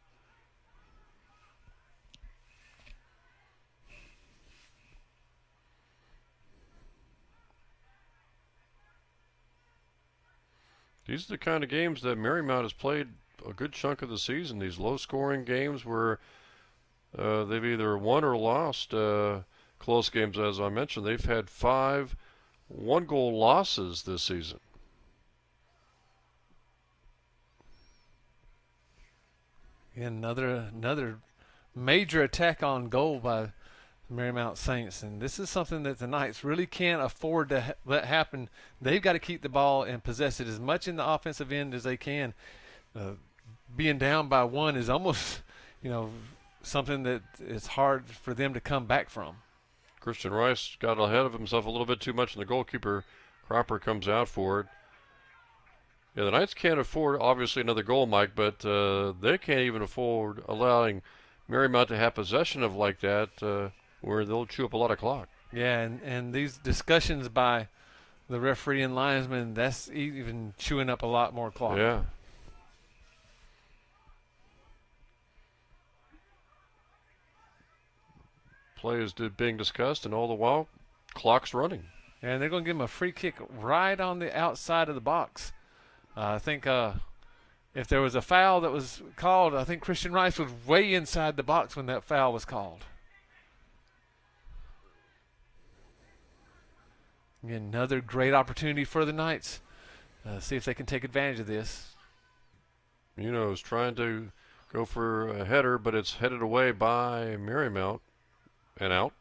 These are the kind of games that Marymount has played a good chunk of the season. These low-scoring games where they've either won or lost close games. As I mentioned, they've had 5 one-goal losses this season. Another major attack on goal by Marymount Saints, and this is something that the Knights really can't afford to let happen. They've got to keep the ball and possess it as much in the offensive end as they can. Being down by 1 is almost, something that it's hard for them to come back from. Christian Rice got ahead of himself a little bit too much, and the goalkeeper, Cropper, comes out for it. Yeah, the Knights can't afford, obviously, another goal, Mike, but they can't even afford allowing Marymount to have possession of like that where they'll chew up a lot of clock. Yeah, and these discussions by the referee and linesman, that's even chewing up a lot more clock. Yeah. Play is being discussed, and all the while, clock's running. And they're going to give him a free kick right on the outside of the box. I think if there was a foul that was called, I think Christian Rice was way inside the box when that foul was called. Again, another great opportunity for the Knights. See if they can take advantage of this. Munoz trying to go for a header, but it's headed away by Marymount and out.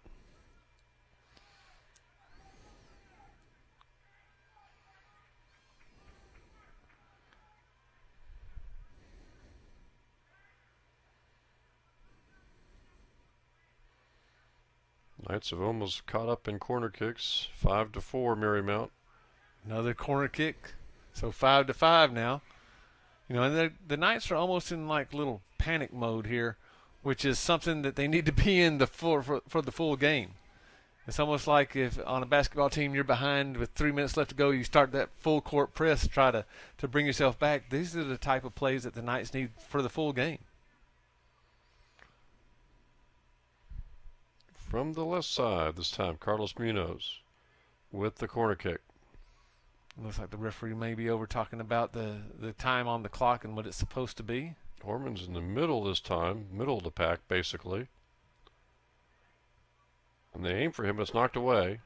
Knights have almost caught up in corner kicks. 5-4 Marymount. Another corner kick. So 5-5 now. And the Knights are almost in like little panic mode here, which is something that they need to be in for the full game. It's almost like if on a basketball team you're behind with 3 minutes left to go, you start that full court press, try to bring yourself back. These are the type of plays that the Knights need for the full game. From the left side this time, Carlos Munoz with the corner kick. Looks like the referee may be over talking about the time on the clock and what it's supposed to be. Orman's in the middle this time, middle of the pack basically. And they aim for him, but it's knocked away.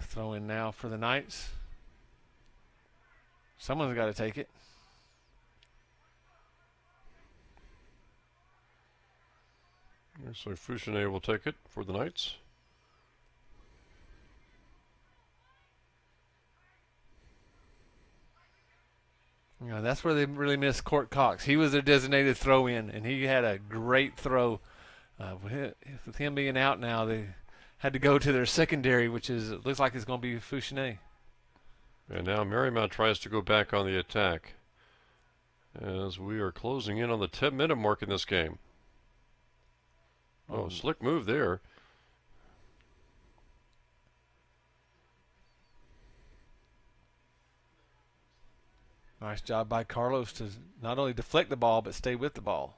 Throw in now for the Knights. Someone's got to take it. So Fouchenet will take it for the Knights. That's where they really missed Court Cox. He was their designated throw-in, and he had a great throw. With him being out now, they had to go to their secondary, which looks like it's going to be Fouchenet. And now Marymount tries to go back on the attack as we are closing in on the 10-minute mark in this game. Oh, slick move there. Nice job by Carlos to not only deflect the ball, but stay with the ball.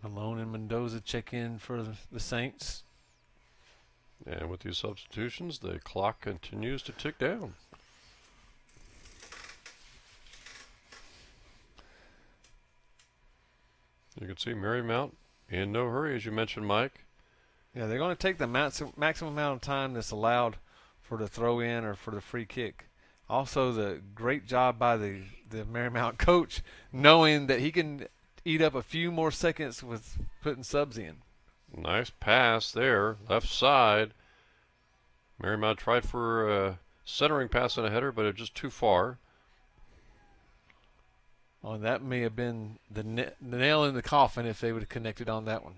Malone and Mendoza check in for the Saints. And with these substitutions, the clock continues to tick down. You can see Marymount in no hurry, as you mentioned, Mike. Yeah, they're going to take the maximum amount of time that's allowed for the throw-in or for the free kick. Also, the great job by the Marymount coach knowing that he can eat up a few more seconds with putting subs in. Nice pass there, left side. Marymount tried for a centering pass and a header, but it was just too far. Oh, that may have been the nail in the coffin if they would have connected on that one.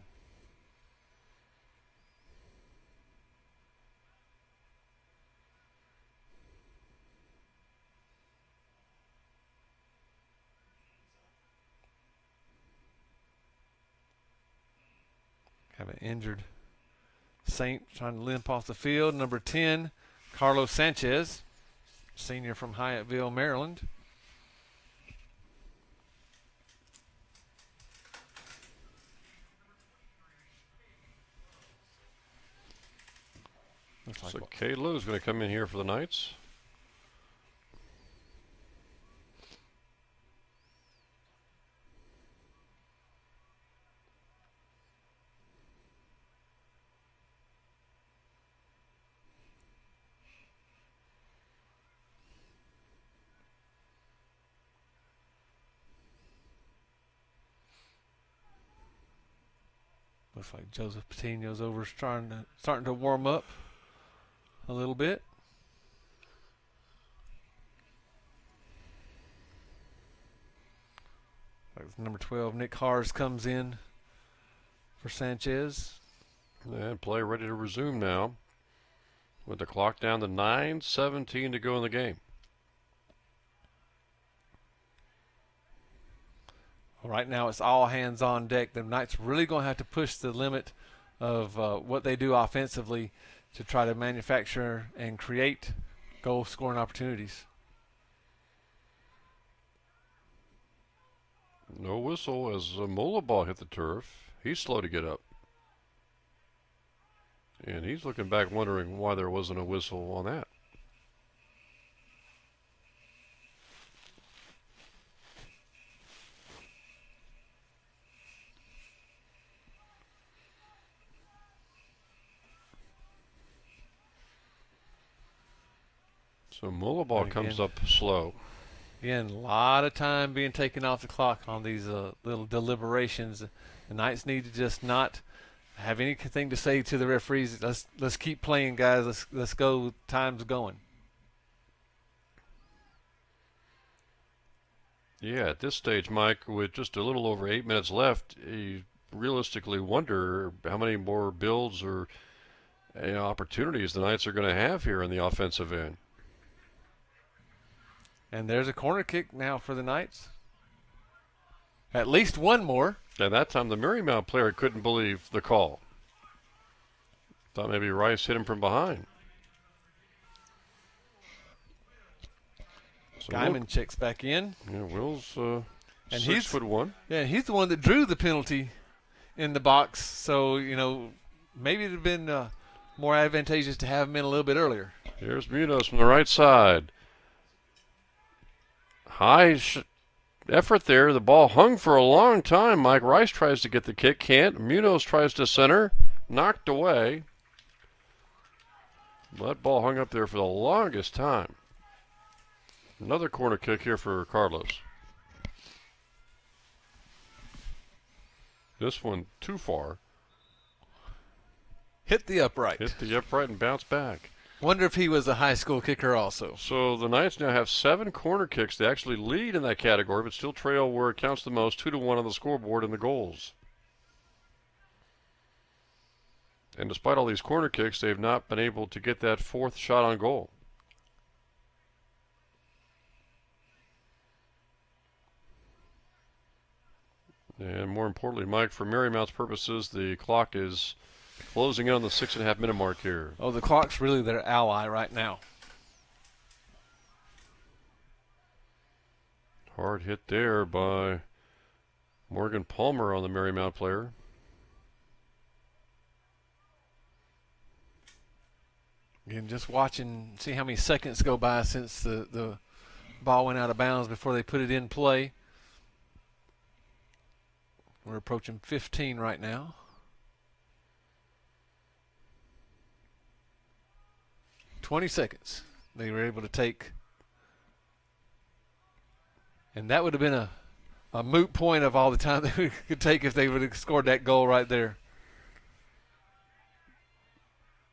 Have an injured Saint trying to limp off the field. Number 10, Carlos Sanchez, senior from Hyattville, Maryland. So Kay Lou's going to come in here for the Knights. Looks like Joseph Patino's over starting to warm up a little bit. Number 12, Nick Hars comes in for Sanchez. And play ready to resume now with the clock down to 9:17 to go in the game. Right now it's all hands on deck. The Knights really going to have to push the limit of what they do offensively to try to manufacture and create goal scoring opportunities. No whistle as Molaball hit the turf. He's slow to get up. And he's looking back wondering why there wasn't a whistle on that. So Molaball comes up slow. Again, a lot of time being taken off the clock on these little deliberations. The Knights need to just not have anything to say to the referees. Let's keep playing, guys. Let's go. Time's going. Yeah, at this stage, Mike, with just a little over 8 minutes left, you realistically wonder how many more builds or opportunities the Knights are going to have here in the offensive end. And there's a corner kick now for the Knights. At least one more. And that time the Marymount player couldn't believe the call. Thought maybe Rice hit him from behind. So Guyman checks back in. Yeah, Will's and 6'1". Yeah, he's the one that drew the penalty in the box. So, maybe it would have been more advantageous to have him in a little bit earlier. Here's Munoz from the right side. High effort there. The ball hung for a long time. Mike Rice tries to get the kick, can't. Munoz tries to center, knocked away. That ball hung up there for the longest time. Another corner kick here for Carlos. This one too far. Hit the upright. Hit the upright and bounced back. Wonder if he was a high school kicker also. So the Knights now have 7 corner kicks. They actually lead in that category, but still trail where it counts the most, 2-1 on the scoreboard in the goals. And despite all these corner kicks, they've not been able to get that 4th shot on goal. And more importantly, Mike, for Marymount's purposes, the clock is closing in on the 6.5-minute mark here. Oh, the clock's really their ally right now. Hard hit there by Morgan Palmer on the Marymount player. Again, just watching, see how many seconds go by since the ball went out of bounds before they put it in play. We're approaching 15 right now. $20 seconds they were able to take. And that would have been a moot point of all the time they could take if they would have scored that goal right there.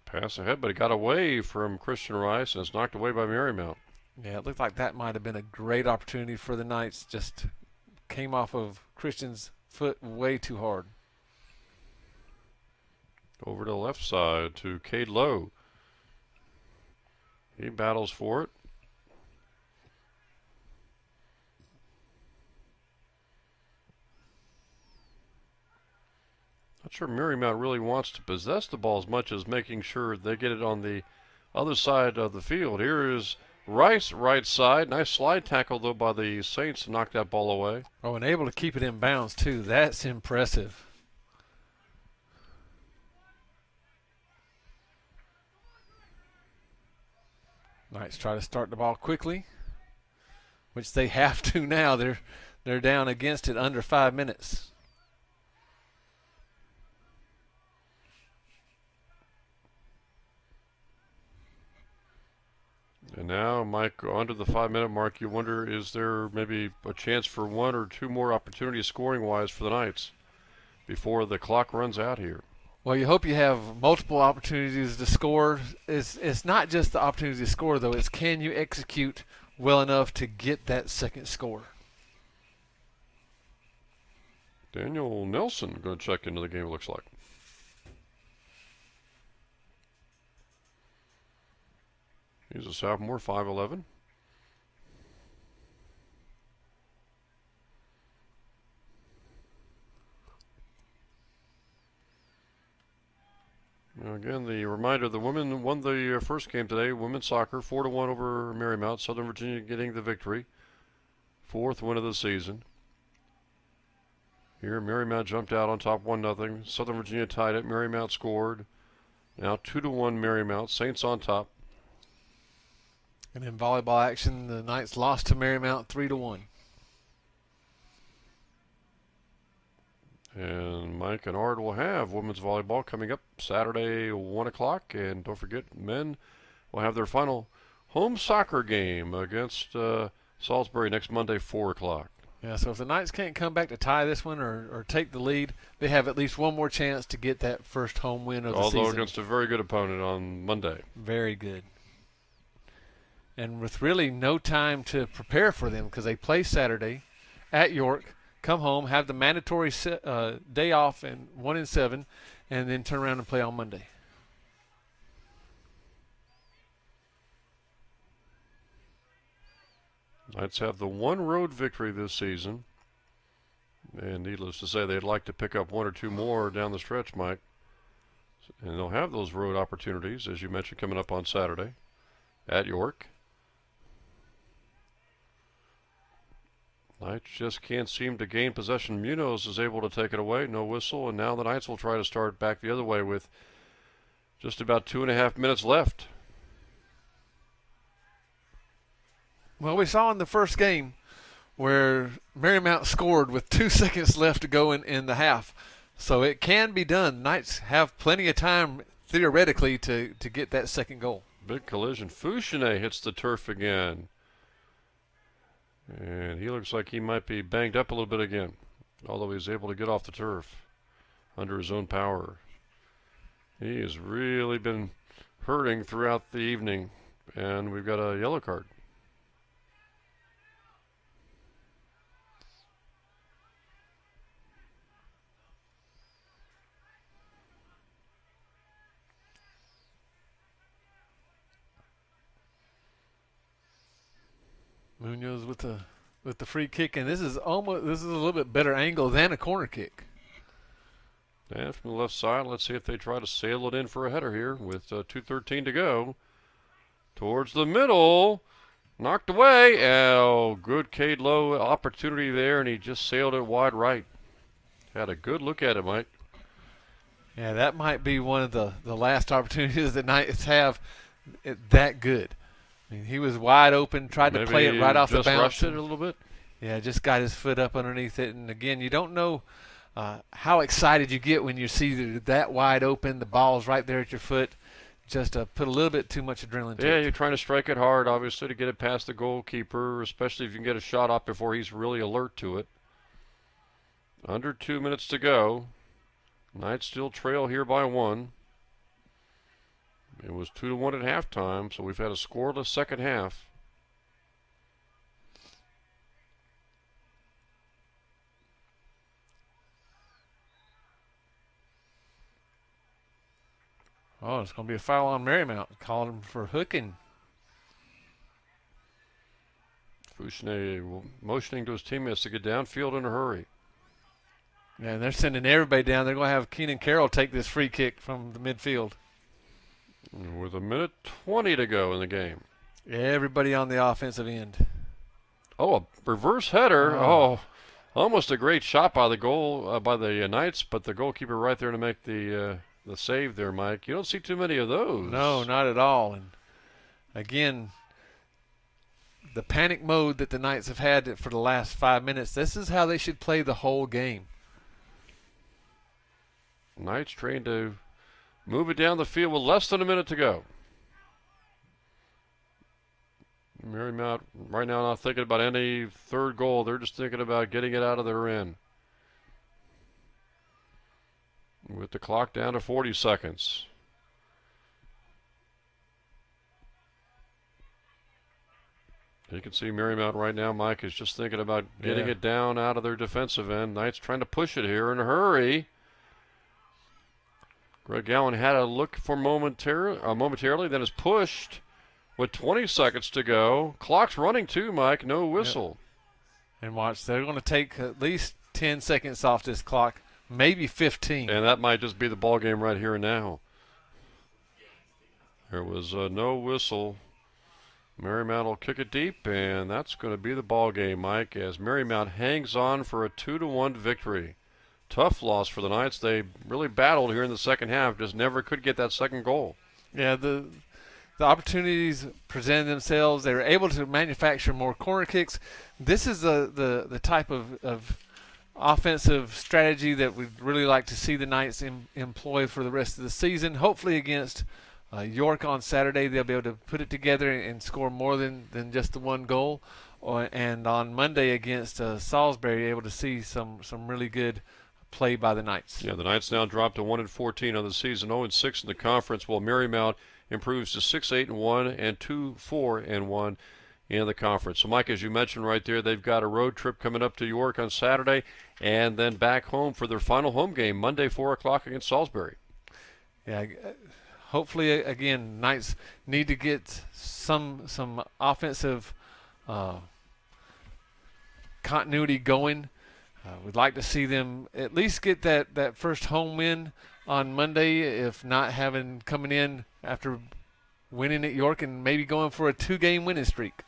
Pass ahead, but it got away from Christian Rice and it's knocked away by Marymount. Yeah, it looked like that might have been a great opportunity for the Knights. Just came off of Christian's foot way too hard. Over to the left side to Cade Lowe. He battles for it. Not sure Marymount really wants to possess the ball as much as making sure they get it on the other side of the field. Here is Rice, right side. Nice slide tackle, though, by the Saints to knock that ball away. Oh, and able to keep it in bounds, too. That's impressive. Knights try to start the ball quickly, which they have to now. They're down against it under 5 minutes. And now, Mike, under the 5-minute mark, you wonder, is there maybe a chance for one or two more opportunities scoring-wise for the Knights before the clock runs out here? Well, you hope you have multiple opportunities to score. It's not just the opportunity to score, though. It's can you execute well enough to get that second score. Daniel Nelson going to check into the game, it looks like. He's a sophomore, 5'11". Now again, the reminder, the women won the first game today, women's soccer, 4-1 over Marymount. Southern Virginia getting the victory. 4th win of the season. Here, Marymount jumped out on top 1-0. Southern Virginia tied it. Marymount scored. Now 2-1 Marymount. Saints on top. And in volleyball action, the Knights lost to Marymount 3-1. And Mike and Ard will have women's volleyball coming up Saturday, 1 o'clock. And don't forget, men will have their final home soccer game against Salisbury next Monday, 4 o'clock. Yeah, so if the Knights can't come back to tie this one or take the lead, they have at least one more chance to get that first home win of the season. Although against a very good opponent on Monday. Very good. And with really no time to prepare for them because they play Saturday at York, come home, have the mandatory day off and 1 and 7, and then turn around and play on Monday. Knights have the one road victory this season. And needless to say, they'd like to pick up one or two more down the stretch, Mike. And they'll have those road opportunities, as you mentioned, coming up on Saturday at York. Knights just can't seem to gain possession. Munoz is able to take it away, no whistle, and now the Knights will try to start back the other way with just about 2.5 minutes left. Well, we saw in the first game where Marymount scored with 2 seconds left to go in the half. So it can be done. Knights have plenty of time, theoretically, to get that second goal. Big collision. Fouchonnet hits the turf again. And he looks like he might be banged up a little bit again, although he's able to get off the turf under his own power. He has really been hurting throughout the evening, and we've got a yellow card. Munoz with the free kick, and this is a little bit better angle than a corner kick. And from the left side, let's see if they try to sail it in for a header here with 2:13 to go. Towards the middle, knocked away. Oh, good Cade Lowe opportunity there, and he just sailed it wide right. Had a good look at it, Mike. Yeah, that might be one of the last opportunities the Knights have that good. I mean, he was wide open, tried to play it right off the bounce. Just rushed it a little bit. Yeah, just got his foot up underneath it. And again, you don't know how excited you get when you see that wide open, the ball's right there at your foot. Just put a little bit too much adrenaline to it. Yeah, you're trying to strike it hard, obviously, to get it past the goalkeeper, especially if you can get a shot off before he's really alert to it. Under 2 minutes to go. Knights still trail here by 1. It was 2-1 at halftime, so we've had a scoreless second half. Oh, it's going to be a foul on Marymount. Calling him for hooking. Fouchonnet motioning to his teammates to get downfield in a hurry. Yeah, and they're sending everybody down. They're going to have Keenan Carroll take this free kick from the midfield. With 1:20 to go in the game. Everybody on the offensive end. Oh, a reverse header. Oh, almost a great shot by the goal by the Knights, but the goalkeeper right there to make the save there, Mike. You don't see too many of those. No, not at all. And again, the panic mode that the Knights have had for the last 5 minutes, this is how they should play the whole game. Knights trying to move it down the field with less than a minute to go. Marymount right now not thinking about any third goal. They're just thinking about getting it out of their end. With the clock down to 40 seconds. You can see Marymount right now, Mike, is just thinking about getting it down out of their defensive end. Knights trying to push it here in a hurry. Greg Allen had a look for momentarily, then is pushed with 20 seconds to go. Clock's running too, Mike. No whistle. Yep. And watch, they're going to take at least 10 seconds off this clock, maybe 15. And that might just be the ball game right here and now. There was no whistle. Marymount will kick it deep, and that's going to be the ball game, Mike, as Marymount hangs on for a 2-1 victory. Tough loss for the Knights. They really battled here in the second half, just never could get that second goal. Yeah, the opportunities presented themselves. They were able to manufacture more corner kicks. This is the type of offensive strategy that we'd really like to see the Knights employ for the rest of the season. Hopefully against York on Saturday, they'll be able to put it together and score more than just the one goal. And on Monday against Salisbury, able to see some really good play by the Knights. Yeah, the Knights now dropped to 1-14 on the season, 0-6 in the conference, while Marymount improves to 6-8-1 and 2-4-1 in the conference. So, Mike, as you mentioned right there, they've got a road trip coming up to York on Saturday, and then back home for their final home game Monday, 4 o'clock against Salisbury. Yeah, hopefully again, Knights need to get some offensive continuity going. We'd like to see them at least get that first home win on Monday, if not coming in after winning at York and maybe going for a 2-game winning streak.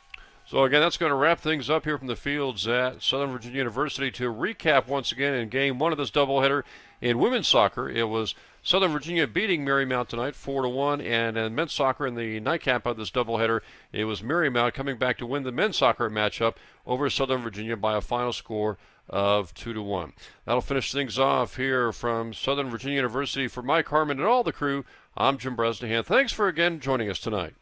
So again, that's going to wrap things up here from the fields at Southern Virginia University. To recap once again, in game one of this doubleheader in women's soccer, it was Southern Virginia beating Marymount tonight 4-1, and in men's soccer in the nightcap of this doubleheader, it was Marymount coming back to win the men's soccer matchup over Southern Virginia by a final score of 2-1. That'll finish things off here from Southern Virginia University. For Mike Harmon and all the crew, I'm Jim Bresnahan. Thanks for again joining us tonight.